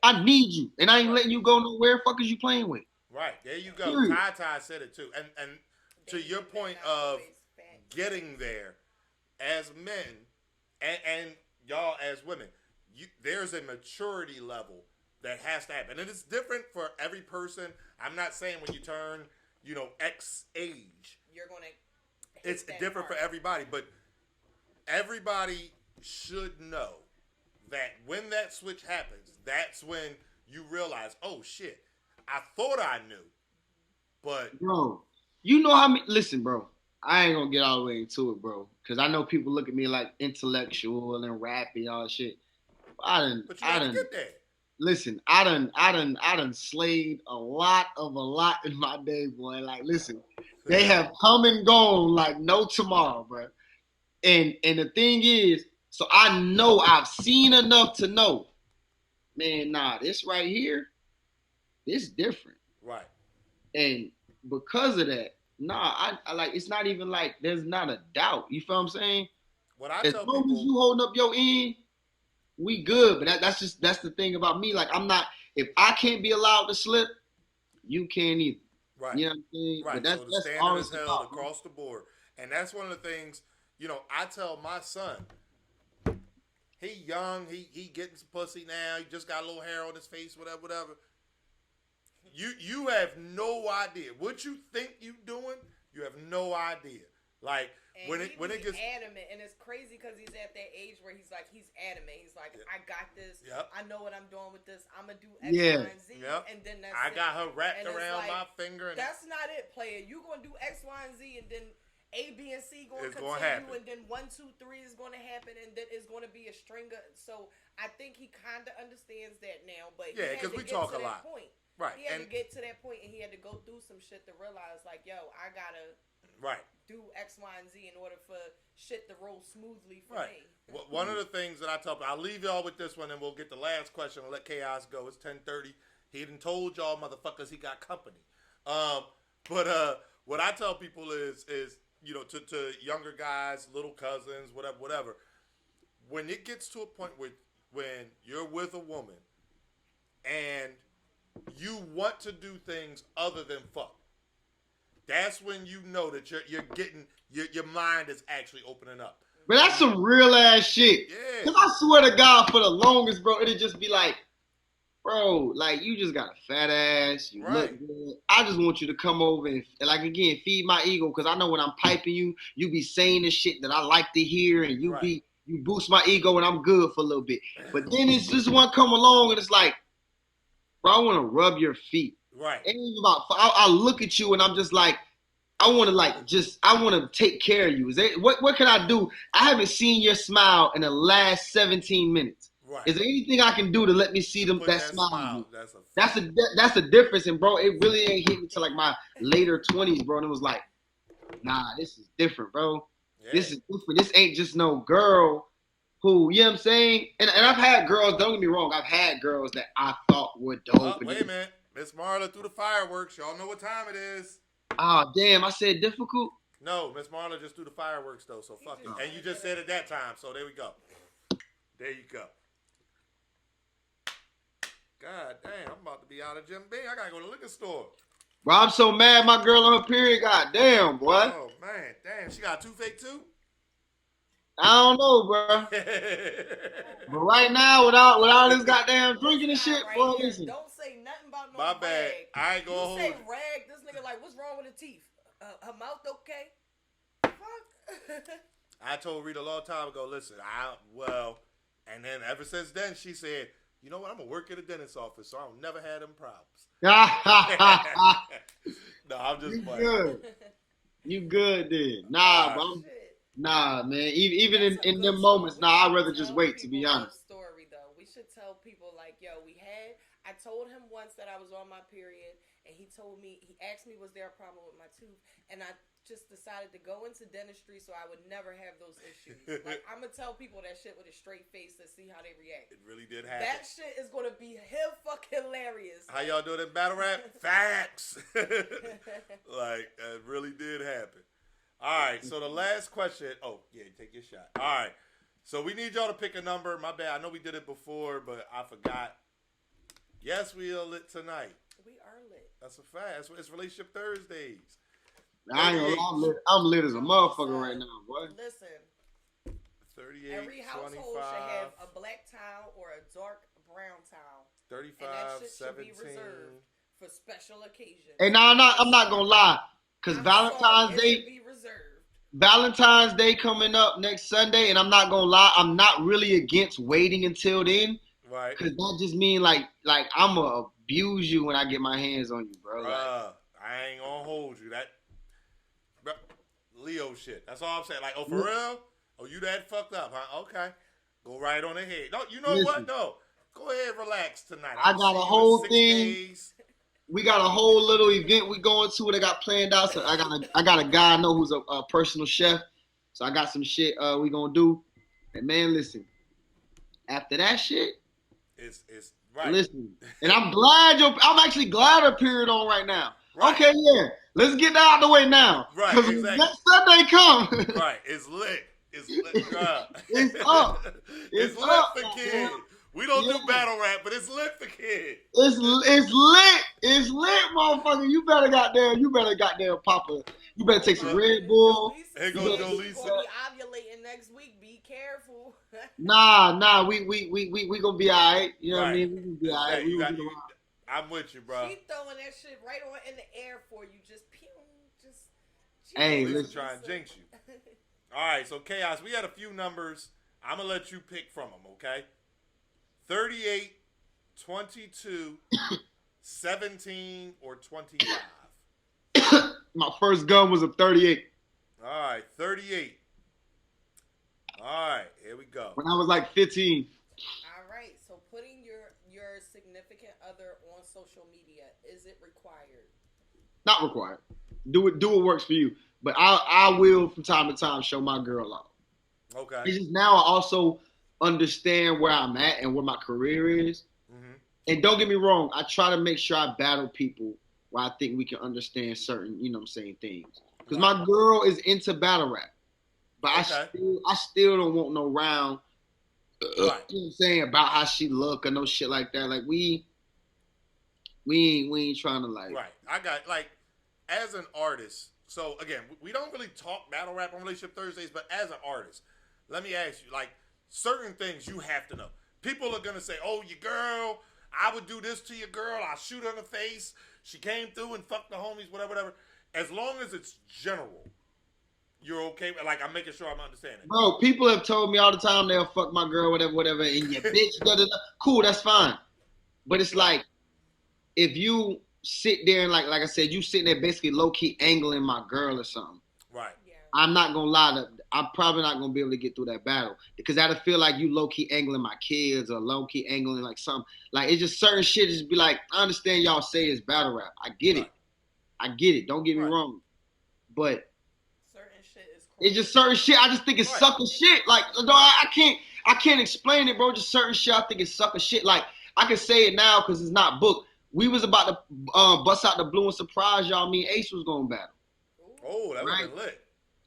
I need you, and I ain't letting you go nowhere. Fuck is you playing with? Right. There you go. Period. Ty said it too. And to your point of getting there as men and y'all as women, there's a maturity level that has to happen. And it's different for every person. I'm not saying when you turn, X age, you're going to. It's different for everybody, but everybody should know that when that switch happens, that's when you realize, oh shit, I thought I knew, but bro, you know how many? Listen, bro, I ain't gonna get all the way into it, bro, because I know people look at me like intellectual and rappy all shit. But you have to get there. Listen, I done slayed a lot in my day, boy. Like, listen, they have come and gone like no tomorrow, bro. And the thing is, so I know I've seen enough to know, man, nah, this right here, this different. Right. And because of that, nah, I like, it's not even like there's not a doubt. You feel what I'm saying? What I as tell long people, as you holding up your end, we good. But that's the thing about me. Like, I'm not, if I can't be allowed to slip, you can't either. right. You know what I'm saying? Right. But that's, So the that's standard all is it's held about. across the board. And that's one of the things, I tell my son, he young, he getting some pussy now, he just got a little hair on his face, whatever. You have no idea. What you think you doing, you have no idea. Like, and when it gets adamant, and it's crazy because he's at that age where he's adamant. He's like, I got this. Yep. I know what I'm doing with this. I'm gonna do X, Yeah. Y, and Z, Yep. and then that's I it. got her wrapped And it's around like, my finger. And that's not it, player. You gonna do X, Y, and Z, and then A, B, and C gonna It's continue, gonna happen. and then 1, 2, 3 is gonna happen, and then it's gonna be a string of. So I think he kind of understands that now, but yeah, because we talk a lot. Point. Right. He had to get to that point, and he had to go through some shit to realize, like, yo, I gotta do X, Y, and Z in order for shit to roll smoothly for me. One of the things that I tell people, I'll leave y'all with this one, and we'll get the last question and let Chaos go. It's 10:30. He done told y'all motherfuckers he got company. But what I tell people is to younger guys, little cousins, whatever. When it gets to a point when you're with a woman and you want to do things other than fuck, that's when you know that you're getting your mind is actually opening up. But that's some real ass shit. Yeah. Cause I swear to God, for the longest, bro, it'd just be like, bro, like, you just got a fat ass, you look good. I just want you to come over and like, again, feed my ego, because I know when I'm piping you, you be saying the shit that I like to hear, and you boost my ego, and I'm good for a little bit. But then it's this one come along, and it's like, bro, I want to rub your feet. Right. It ain't about, I look at you, and I'm just like, I want to take care of you. What can I do? I haven't seen your smile in the last 17 minutes. Right. Is there anything I can do to let me see that smile? That's a difference, and bro, it really ain't hit me till like my later 20s, bro. And it was like, nah, this is different, bro. Yeah. This is different. This ain't just no girl who, you know what I'm saying? And I've had girls, don't get me wrong, I've had girls that I thought were dope. Wait a minute. Miss Marla threw the fireworks. Y'all know what time it is. Oh, damn, I said difficult? No, Miss Marla just threw the fireworks, though, so fuck it. And you just said it that time, so there we go. There you go. God damn, I'm about to be out of Jim Beam. I gotta go to the liquor store. Bro, I'm so mad my girl on her period. God damn, boy. Oh, man. Damn, she got a toothache, too? I don't know, bro. But right now, with all this goddamn drinking and shit, right boy, here. listen. Don't say nothing about no My rag. bad. I ain't gonna you hold say you. rag, this nigga like, what's wrong with the teeth? Her mouth okay? Fuck. I told Rita a long time ago, listen, and then ever since then, she said, you know what, I'm going to work at a dentist's office, so I'll never have them problems. No, I'm just playing. Good. You good then. Nah, bro. Nah, man. Even in them moments, I'd rather just wait, to be honest. Story, though. We should tell people, like, yo, I told him once that I was on my period, and he asked me, was there a problem with my tooth? And I just decided to go into dentistry so I would never have those issues. Like, I'm going to tell people that shit with a straight face to see how they react. It really did happen. That shit is going to be hilarious. How y'all doing in battle rap? Facts. Like, it really did happen. All right, so the last question. Oh, yeah, take your shot. All right, so we need y'all to pick a number. My bad. I know we did it before, but I forgot. Yes, we are lit tonight. We are lit. That's a fact. It's Relationship Thursdays. I ain't gonna lie, I'm lit as a motherfucker right now, boy. Listen, 38, every household 25, should have a black towel or a dark brown towel. 35, and that shit 17. should be reserved for special occasions. And now I'm not gonna lie, cause Valentine's Day coming up next Sunday, and I'm not gonna lie, I'm not really against waiting until then. Right. Cause that just mean like I'm gonna abuse you when I get my hands on you, bro. I ain't gonna hold you. That Leo shit. That's all I'm saying. Like, oh, for real? Oh, you that fucked up, huh? Okay. Go right on ahead. No, you know what? No. Go ahead, relax tonight. I got a whole thing. We got a whole little event we going to that I got planned out. So I got a guy I know who's a personal chef. So I got some shit we gonna do. And man, listen. After that shit, it's right. Listen, and I'm actually glad a period on right now. Right. Okay, yeah. Let's get that out of the way now. Right, because exactly. Next Sunday come. Right, it's lit. It's lit. It's up. It's lit up, for kids. We don't do battle rap, but it's lit for kids. It's lit. It's lit, motherfucker. You better goddamn pop a. You better take some Red Bull. Here goes Jolisa. Gonna be ovulating next week. Be careful. Nah. We gonna be alright. You know what I mean? We gonna be alright. Hey, I'm with you, bro. She throwing that shit right on in the air for you. Just pew. Hey, let's try and jinx you. All right, so Chaos, we had a few numbers. I'm gonna let you pick from them, okay? 38, 22, 17, or 25. My first gun was a 38. All right, 38. All right, here we go. When I was like 15. All right, so putting your significant other on social media, is it required? Not required. Do what works for you. But I will from time to time show my girl out. Okay. It's just now I also understand where I'm at and where my career is. Mm-hmm. And don't get me wrong, I try to make sure I battle people where I think we can understand certain, you know what I'm saying, things. Because my girl is into battle rap. But I still don't want no round, you know what I'm saying, about how she look or no shit like that. Like, we ain't trying to, like. Right. I got, like, as an artist, so, again, we don't really talk battle rap on Relationship Thursdays, but as an artist, let me ask you, like, certain things you have to know. People are going to say, oh, your girl, I would do this to your girl. I'll shoot her in the face. She came through and fucked the homies, whatever. As long as it's general, you're okay. Like, I'm making sure I'm understanding. Bro, people have told me all the time they'll fuck my girl, whatever, and your bitch, da-da-da. Cool, that's fine. But it's like, if you sit there and, like I said, you sitting there basically low-key angling my girl or something. Right. Yeah. I'm not going to lie. I'm probably not going to be able to get through that battle because that'll feel like you low-key angling my kids or low-key angling like something. Like, it's just certain shit just be like, I understand y'all say it's battle rap. I get it. I get it. Don't get me wrong. But certain shit is crazy. It's just certain shit. I just think it's sucker shit. Like, no, I can't explain it, bro. Just certain shit I think it's sucker shit. Like, I can say it now because it's not booked. We was about to bust out the blue and surprise y'all. Me and Ace was going to battle. Oh, that would have been lit.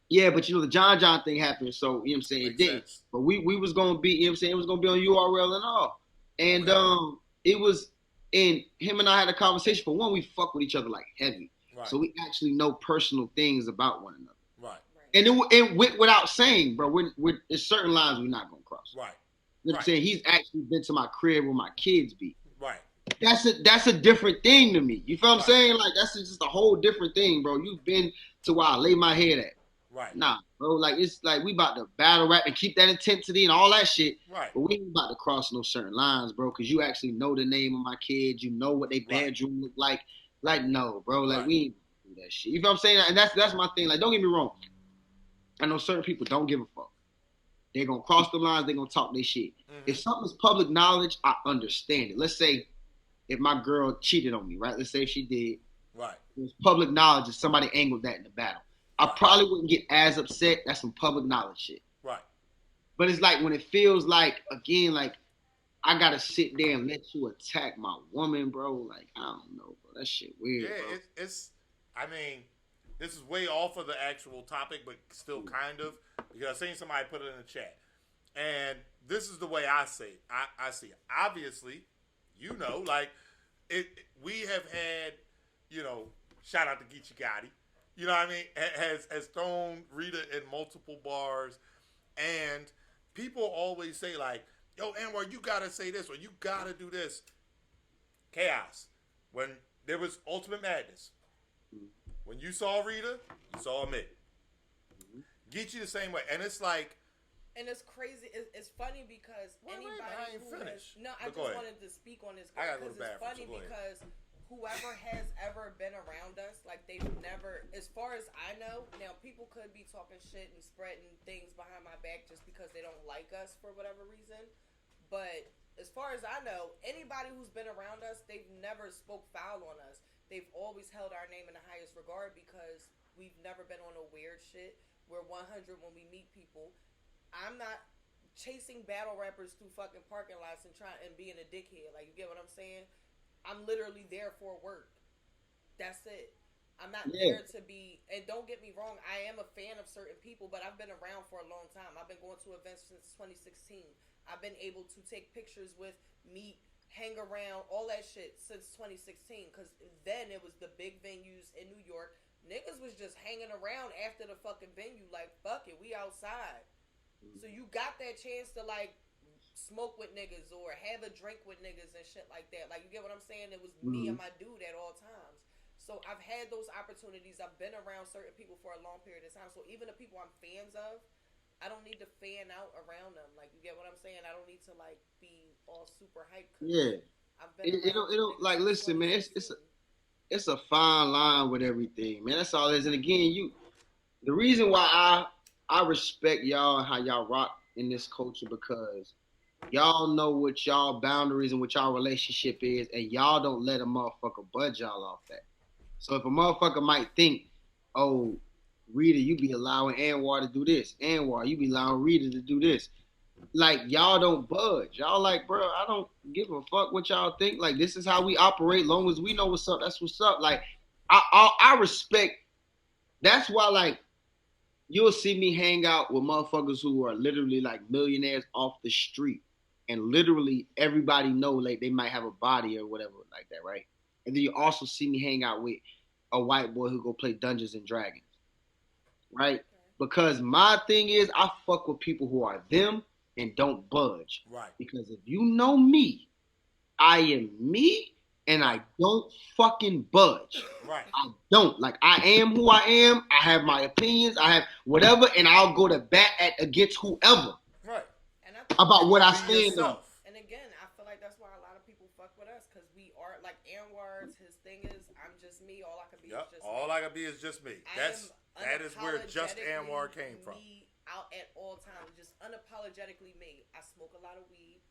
Yeah, but you know, the John thing happened, so, you know what I'm saying, it didn't. But we was going to be, you know what I'm saying, it was going to be on URL and all. And it was, and him and I had a conversation. For one, we fuck with each other like heavy. Right. So we actually know personal things about one another. Right. And it went without saying, bro, there's certain lines we're not going to cross. Right. You know what I'm saying? He's actually been to my crib where my kids be. Right. That's a different thing to me. You feel what I'm saying? Like, that's just a whole different thing, bro. You've been to where I lay my head at. Right. Nah, bro. Like, it's like we about to battle rap and keep that intensity and all that shit. Right. But we ain't about to cross no certain lines, bro, because you actually know the name of my kids. You know what their bedroom look like. Like, no, bro. Like, we ain't do that shit. You feel what I'm saying? And that's my thing. Like, don't get me wrong. I know certain people don't give a fuck. They're going to cross the lines. They're going to talk their shit. Mm-hmm. If something's public knowledge, I understand it. Let's say if my girl cheated on me, right? Let's say she did. Right. It was public knowledge that somebody angled that in the battle. I probably wouldn't get as upset. That's some public knowledge shit. Right. But it's like when it feels like, again, like I gotta sit there and let you attack my woman, bro. Like, I don't know, bro. That shit weird, Yeah, bro. it's. I mean, this is way off of the actual topic, but still kind of, because I seen somebody put it in the chat, and this is the way I see it. I see it. Obviously, you know, like we have had, you know, shout out to Geechee Gotti. You know what I mean? Has thrown Rita in multiple bars, and people always say like, "Yo, Anwar, you gotta say this or you gotta do this." Chaos. When there was Ultimate Madness, when you saw Rita, you saw me. Geechee the same way, and it's like. And it's crazy. It's funny because anybody I ain't who finished. I just wanted to speak on this because it's funny because whoever has ever been around us, like they've never, as far as I know, now people could be talking shit and spreading things behind my back just because they don't like us for whatever reason. But as far as I know, anybody who's been around us, they've never spoke foul on us. They've always held our name in the highest regard because we've never been on no weird shit. We're 100 when we meet people. I'm not chasing battle rappers through fucking parking lots and being a dickhead. Like, you get what I'm saying? I'm literally there for work. That's it. I'm not there to be, and don't get me wrong, I am a fan of certain people, but I've been around for a long time. I've been going to events since 2016. I've been able to take pictures with, meet, hang around, all that shit since 2016. Because then it was the big venues in New York. Niggas was just hanging around after the fucking venue, like, fuck it, we outside. So you got that chance to like smoke with niggas or have a drink with niggas and shit like that. Like, you get what I'm saying? It was me and my dude at all times. So I've had those opportunities. I've been around certain people for a long period of time. So even the people I'm fans of, I don't need to fan out around them. Like, you get what I'm saying? I don't need to like be all super hyped. Yeah. I've been it'll like, listen, man, it's a fine line with everything, man. That's all it is. And again, the reason why I respect y'all and how y'all rock in this culture because y'all know what y'all boundaries and what y'all relationship is, and y'all don't let a motherfucker budge y'all off that. So if a motherfucker might think, oh, Rita, you be allowing Anwar to do this. Anwar, you be allowing Rita to do this. Like, y'all don't budge. Y'all like, bro, I don't give a fuck what y'all think. Like, this is how we operate. Long as we know what's up, that's what's up. Like, I respect. That's why, like, you'll see me hang out with motherfuckers who are literally like millionaires off the street. And literally everybody know like they might have a body or whatever like that, right? And then you also see me hang out with a white boy who go play Dungeons and Dragons, right? Because my thing is I fuck with people who are them and don't budge. Right. Because if you know me, I am me. And I don't fucking budge. Right. I don't. Like, I am who I am. I have my opinions. I have whatever. And I'll go to bat against whoever. Right. And about what I stand on. And again, I feel like that's why a lot of people fuck with us. Because we are, like, Anwar's, his thing is, I'm just me. All I can be is just all me. I can be is just me. That is where just Anwar came from. Me out at all times. Just unapologetically me. I smoke a lot of weed.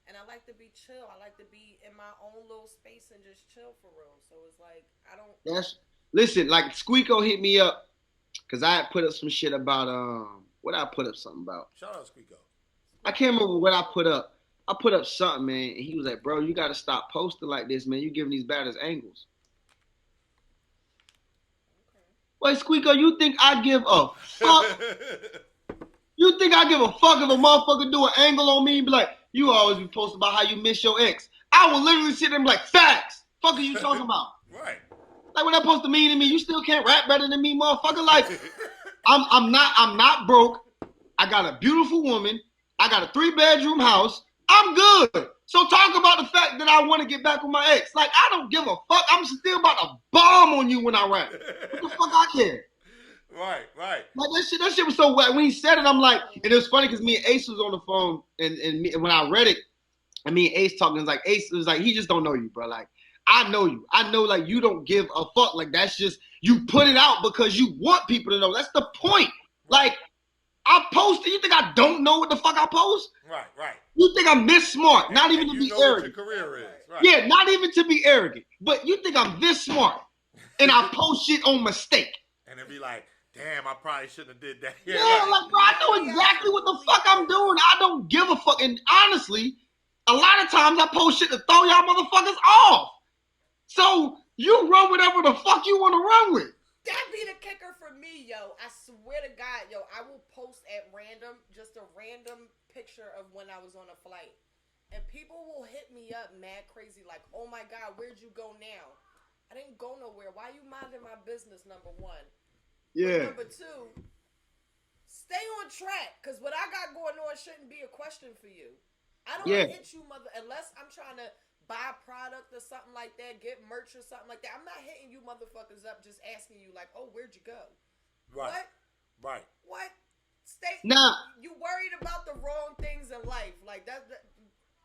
And I like to be chill. I like to be in my own little space and just chill for real. So it's like, I don't. Listen, like Squeako hit me up because I had put up some shit about, what I put up something about? Shout out Squeako. I can't remember what I put up. I put up something, man. And he was like, bro, you got to stop posting like this, man. You giving these batters angles. Okay. Wait, Squeako, you think I give a fuck? You think I give a fuck if a motherfucker do an angle on me and be like, you always be posting about how you miss your ex. I will literally sit there and be like, facts. Fuck are you talking about? Right. Like when that supposed to mean to me, you still can't rap better than me, motherfucker. Like, I'm not broke. I got a beautiful woman. I got a 3-bedroom house. I'm good. So talk about the fact that I want to get back with my ex. Like, I don't give a fuck. I'm still about to bomb on you when I rap. What the fuck I care? Right. Like that shit was so wet. When he said it, I'm like, and it was funny because me and Ace was on the phone, and when I read it, and me and Ace talking, like Ace was like, he just don't know you, bro. Like, I know you. I know like you don't give a fuck. Like that's just you put it out because you want people to know. That's the point. Like I posted. You think I don't know what the fuck I post? Right. You think I'm this smart? Not even to be arrogant. arrogant. What your career is. Right. Yeah, not even to be arrogant. But you think I'm this smart and I post shit on mistake. And then be like, damn, I probably shouldn't have did that. Yeah, Right. like, bro, I know exactly what the fuck I'm doing. I don't give a fuck. And honestly, a lot of times I post shit to throw y'all motherfuckers off. So you run whatever the fuck you want to run with. That be the kicker for me, yo. I swear to God, yo, I will post at random, just a random picture of when I was on a flight. And people will hit me up mad crazy, like, oh my God, where'd you go now? I didn't go nowhere. Why you minding my business, number one? Yeah. But number two, stay on track, because what I got going on shouldn't be a question for you. I don't hit you, unless I'm trying to buy a product or something like that, get merch or something like that. I'm not hitting you motherfuckers up just asking you like, oh, where'd you go? Right. What? Right. What? Stay. Nah. You worried about the wrong things in life. Like that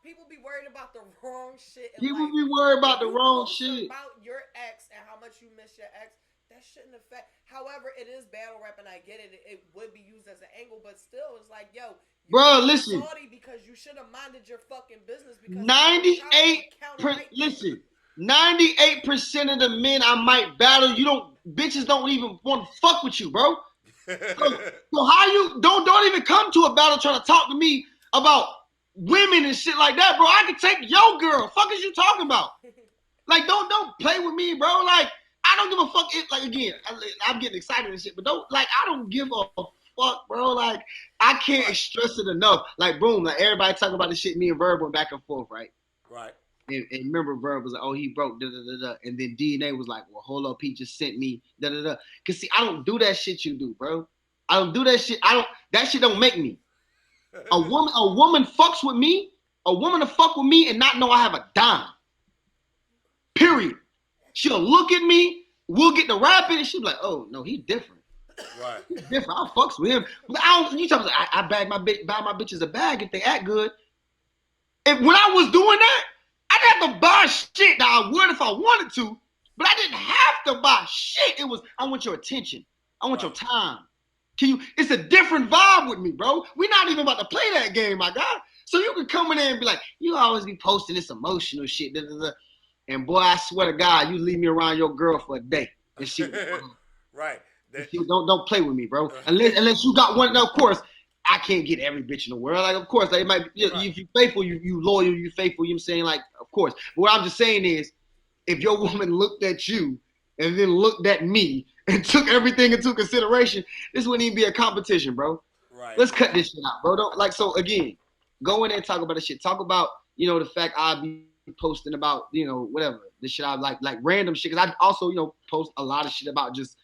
people be worried about the wrong shit in People life. be worried about the You wrong post shit. about your ex and how much you miss your ex. That shouldn't affect. However, it is battle rap, and I get it. It would be used as an angle, but still, it's like, yo, bro, listen. Salty because you should have minded your fucking business. Because 98% of the men I might battle, bitches don't even want to fuck with you, bro. So how you don't even come to a battle trying to talk to me about women and shit like that, bro? I can take your girl. Fuck is you talking about? Like, don't play with me, bro. Like, I don't give a fuck. Like, again, I'm getting excited and shit, but I don't give a fuck, bro. Like, I can't stress it enough. Like, boom, like everybody talking about the shit me and Verb went back and forth, right? Right. And remember, Verb was like, oh, he broke, da da da da. And then DNA was like, well, hold up, he just sent me, da da da. Cause see, I don't do that shit you do, bro. I don't do that shit. That shit don't make me. A woman fucks with me. A woman to fuck with me and not know I have a dime. Period. She'll look at me. We'll get to rapping, and she'll be like, "Oh no, he different. Right. He's different. I fucks with him. But you talking? I buy my bitches a bag if they act good. And when I was doing that, I didn't have to buy shit that I would if I wanted to, but I didn't have to buy shit. It was I want your attention. I want your time. It's a different vibe with me, bro. We're not even about to play that game, my guy. So you can come in there and be like, you always be posting this emotional shit. Da, da, da. And boy, I swear to God, you leave me around your girl for a day. And she right. Don't play with me, bro. Unless you got one. Now, of course, I can't get every bitch in the world. Like, of course, they might. If you faithful, you loyal, you faithful. You know what I'm saying? Like, of course. But what I'm just saying is, if your woman looked at you and then looked at me and took everything into consideration, this wouldn't even be a competition, bro. Right. Let's cut this shit out, bro. Don't like so again. Go in there and talk about the shit. Talk about the fact I be posting about whatever the shit I like random shit. Cause I also post a lot of shit about just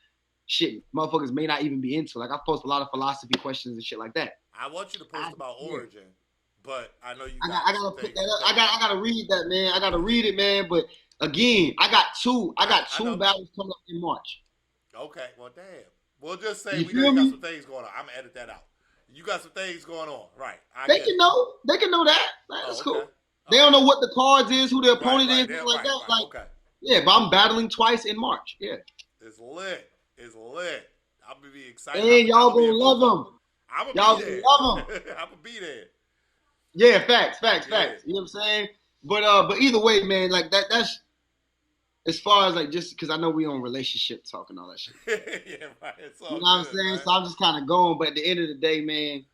shit motherfuckers may not even be into. Like I post a lot of philosophy questions and shit like that. I want you to post about origin, but I know you. I gotta put that up. I gotta read that, man. I gotta read it, man. But again, I got two battles coming up in March. Okay, well, damn. We'll just say you we got some things going on. I'm gonna edit that out. You got some things going on, right? They can know that. That's cool. They don't know what the cards is, who the opponent is, things like that. Like, yeah, but I'm battling twice in March. Yeah, it's lit. I'm gonna be excited. And y'all gonna love them. Y'all gonna love them. I'm gonna be there. Yeah, facts. You know what I'm saying? But either way, man, like that's as far as like just because I know we on relationship talk and all that shit. Yeah, right. It's all you know what I'm saying? Man. So I'm just kind of going. But at the end of the day, man,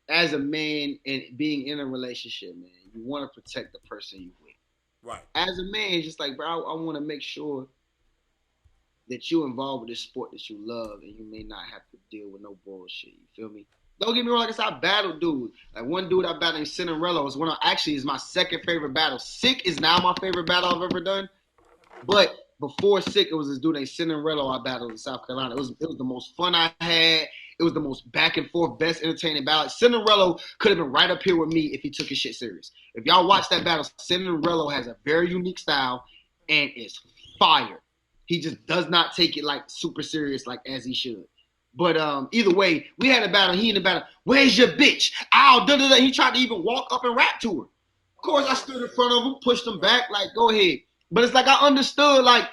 as a man and being in a relationship, man, you want to protect the person you with. Right. As a man, it's just like, bro, I want to make sure that you involved with this sport that you love and you may not have to deal with no bullshit. You feel me? Don't get me wrong, like I said, I battled dudes. Like one dude I battled named Cinderella was is my second favorite battle. Sick is now my favorite battle I've ever done. But before Sick, it was this dude named Cinderella I battled in South Carolina. It was the most fun I had. It was the most back and forth, best entertaining battle. Cinderella could have been right up here with me if he took his shit serious. If y'all watch that battle, Cinderella has a very unique style and is fire. He just does not take it like super serious like as he should. But either way, we had a battle. He in the battle. Where's your bitch? Ow, da da da. He tried to even walk up and rap to her. Of course, I stood in front of him, pushed him back, like, go ahead. But it's like I understood, like,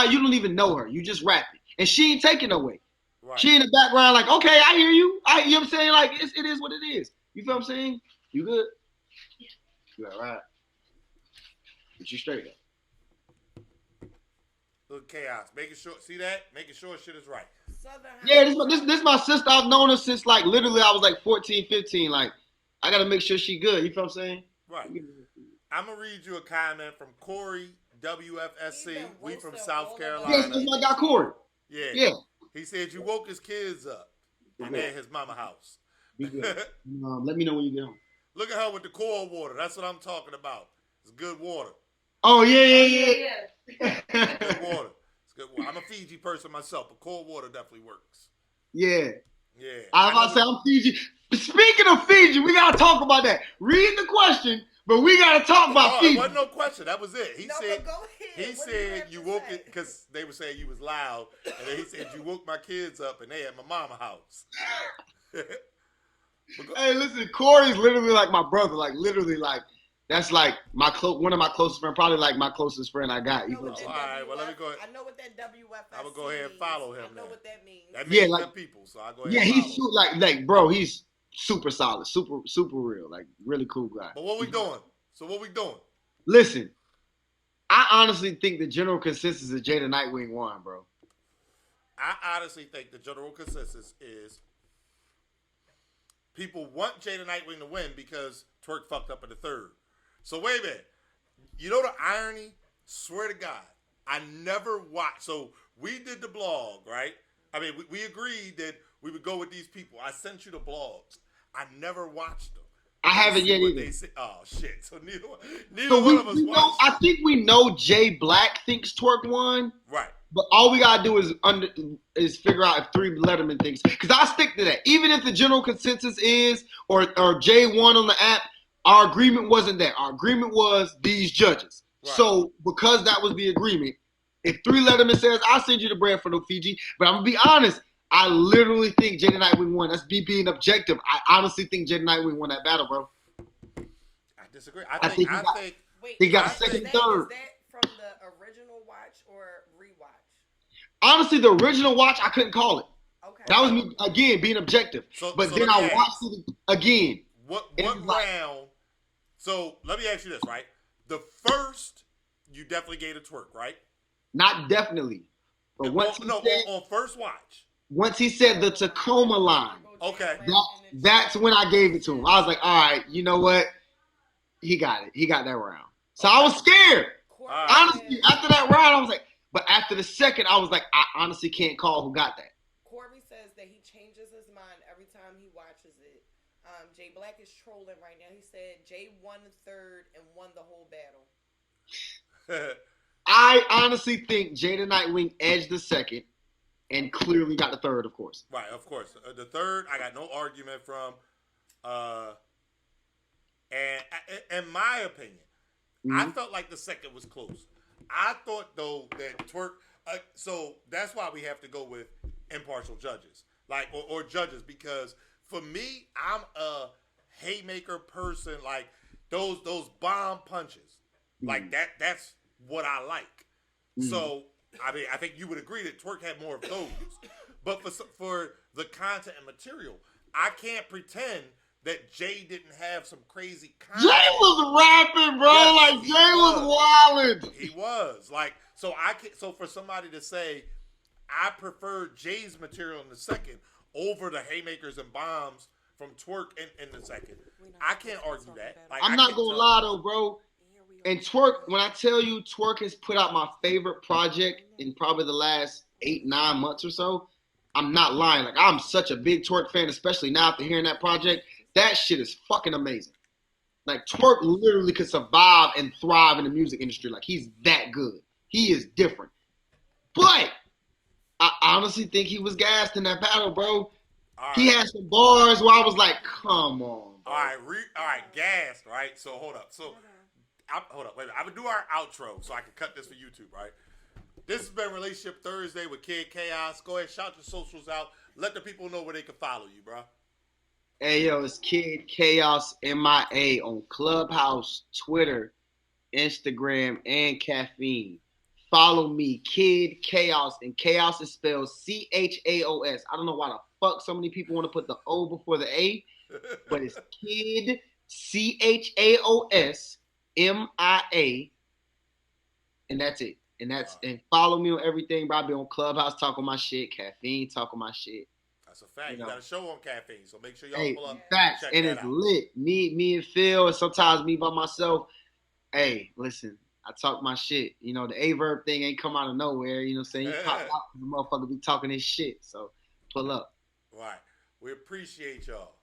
you don't even know her. You just rapping. And she ain't taking no way. Right. She in the background, like, okay, I hear you. You know what I'm saying? Like, it is what it is. You feel what I'm saying? You good? Yeah. You all right? Get you straight up. Little chaos. Making sure, see that? Making sure shit is right. Yeah, this my sister. I've known her since like literally I was like 14, 15. Like, I gotta make sure she good. You feel what I'm saying? Right. I'm gonna read you a comment from Corey WFSC. We from South Carolina. Yes, that's my guy Corey. Yeah. He said you woke his kids up and they're at his mama house. Be good. Let me know when you get home. Look at her with the cold water. That's what I'm talking about. It's good water. Oh yeah. Good water. It's good water. I'm a Fiji person myself, but cold water definitely works. Yeah. Yeah. I was about to say I'm Fiji. Speaking of Fiji, we gotta talk about that. Read the question, but we gotta talk about Fiji. There wasn't no question. That was it. He said go ahead. He said you woke it because they were saying you was loud, and then he said you woke my kids up and they at my mama house. Hey, listen, Corey's literally like my brother. Like literally, like that's like one of my closest friends. Probably like my closest friend I got. You know what I'm saying? All right, well let me go ahead. I know what that WFS. I'm gonna go ahead and follow him. I know what that means. That means like good people. So I go ahead. Yeah, and he's like bro. He's super solid, super real. Like really cool guy. But what we doing? So what we doing? Listen, I honestly think the general consensus is Jada Nightwing won, bro. I honestly think the general consensus is people want Jada Nightwing to win because Twerk fucked up in the third. So wait a minute. You know the irony? Swear to God, I never watched. So we did the blog, right? I mean, we agreed that we would go with these people. I sent you the blogs. I never watched them. I haven't yet either. Oh shit! So neither one of us watched. I think we know Jay Black thinks Twerk won. Right. But all we gotta do is figure out if 3 Letterman thinks. Because I stick to that. Even if the general consensus is or Jay won on the app, our agreement wasn't that. Our agreement was these judges. Right. So because that was the agreement, if 3 Letterman says I'll send you the bread for no Fiji, but I'm gonna be honest. I literally think Jada Nightwing won. That's me being objective. I honestly think Jada Nightwing won that battle, bro. I disagree. I think he got second and third. Is that from the original watch or rewatch? Honestly, the original watch, I couldn't call it. Okay. That was me, again, being objective. But then I watched it again. What round? So let me ask you this, right? The first, you definitely gave a Twerk, right? Not definitely. But on first watch. Once he said the Tacoma line, okay, that's when I gave it to him. I was like, all right, you know what? He got it. He got that round. So I was scared. Honestly, after that round, I was like, but after the second, I was like, I honestly can't call who got that. Corey says that he changes his mind every time he watches it. Jay Black is trolling right now. He said Jay won the third and won the whole battle. I honestly think Jada Nightwing edged the second. And clearly got the third, of course. Right, of course. The third, I got no argument from. And in my opinion, I felt like the second was close. I thought, though, that Twerk... so that's why we have to go with impartial judges. Like, or judges, because for me, I'm a haymaker person. Like, those bomb punches. Like, that's what I like. So... I mean, I think you would agree that Twerk had more of those. But for the content and material, I can't pretend that Jay didn't have some crazy content. Jay was rapping, bro. Yes, like, Jay was wildin'. He was. Like, so for somebody to say, I prefer Jay's material in the second over the haymakers and bombs from Twerk in the second, I can't argue that. Like, I'm not going to lie, though, bro. And Twerk, when I tell you Twerk has put out my favorite project in probably the last 8-9 months or so, I'm not lying. Like, I'm such a big Twerk fan, especially now after hearing that project. That shit is fucking amazing. Like, Twerk literally could survive and thrive in the music industry. Like, he's that good. He is different. But I honestly think he was gassed in that battle, bro. Right. He had some bars where I was like, come on, bro. All right, gassed, right? So, hold up. So... hold up, wait a minute. I'm going to do our outro so I can cut this for YouTube, right? This has been Relationship Thursday with Kid Chaos. Go ahead, shout your socials out. Let the people know where they can follow you, bro. Hey, yo, it's Kid Chaos MIA on Clubhouse, Twitter, Instagram, and Caffeine. Follow me, Kid Chaos, and Chaos is spelled CHAOS. I don't know why the fuck so many people want to put the O before the A, but it's Kid CHAOS. MIA And that's it. And follow me on everything, bro. I be on Clubhouse talking my shit, Caffeine talking my shit. That's a fact. You got a show on Caffeine, so make sure y'all Hey, pull up. facts, Check and that it's out. lit. Me and Phil, and sometimes me by myself. Hey, listen, I talk my shit. You know, the A-verb thing ain't come out of nowhere. You know what I'm saying? You pop out, the motherfucker be talking his shit. So pull up. Right. We appreciate y'all.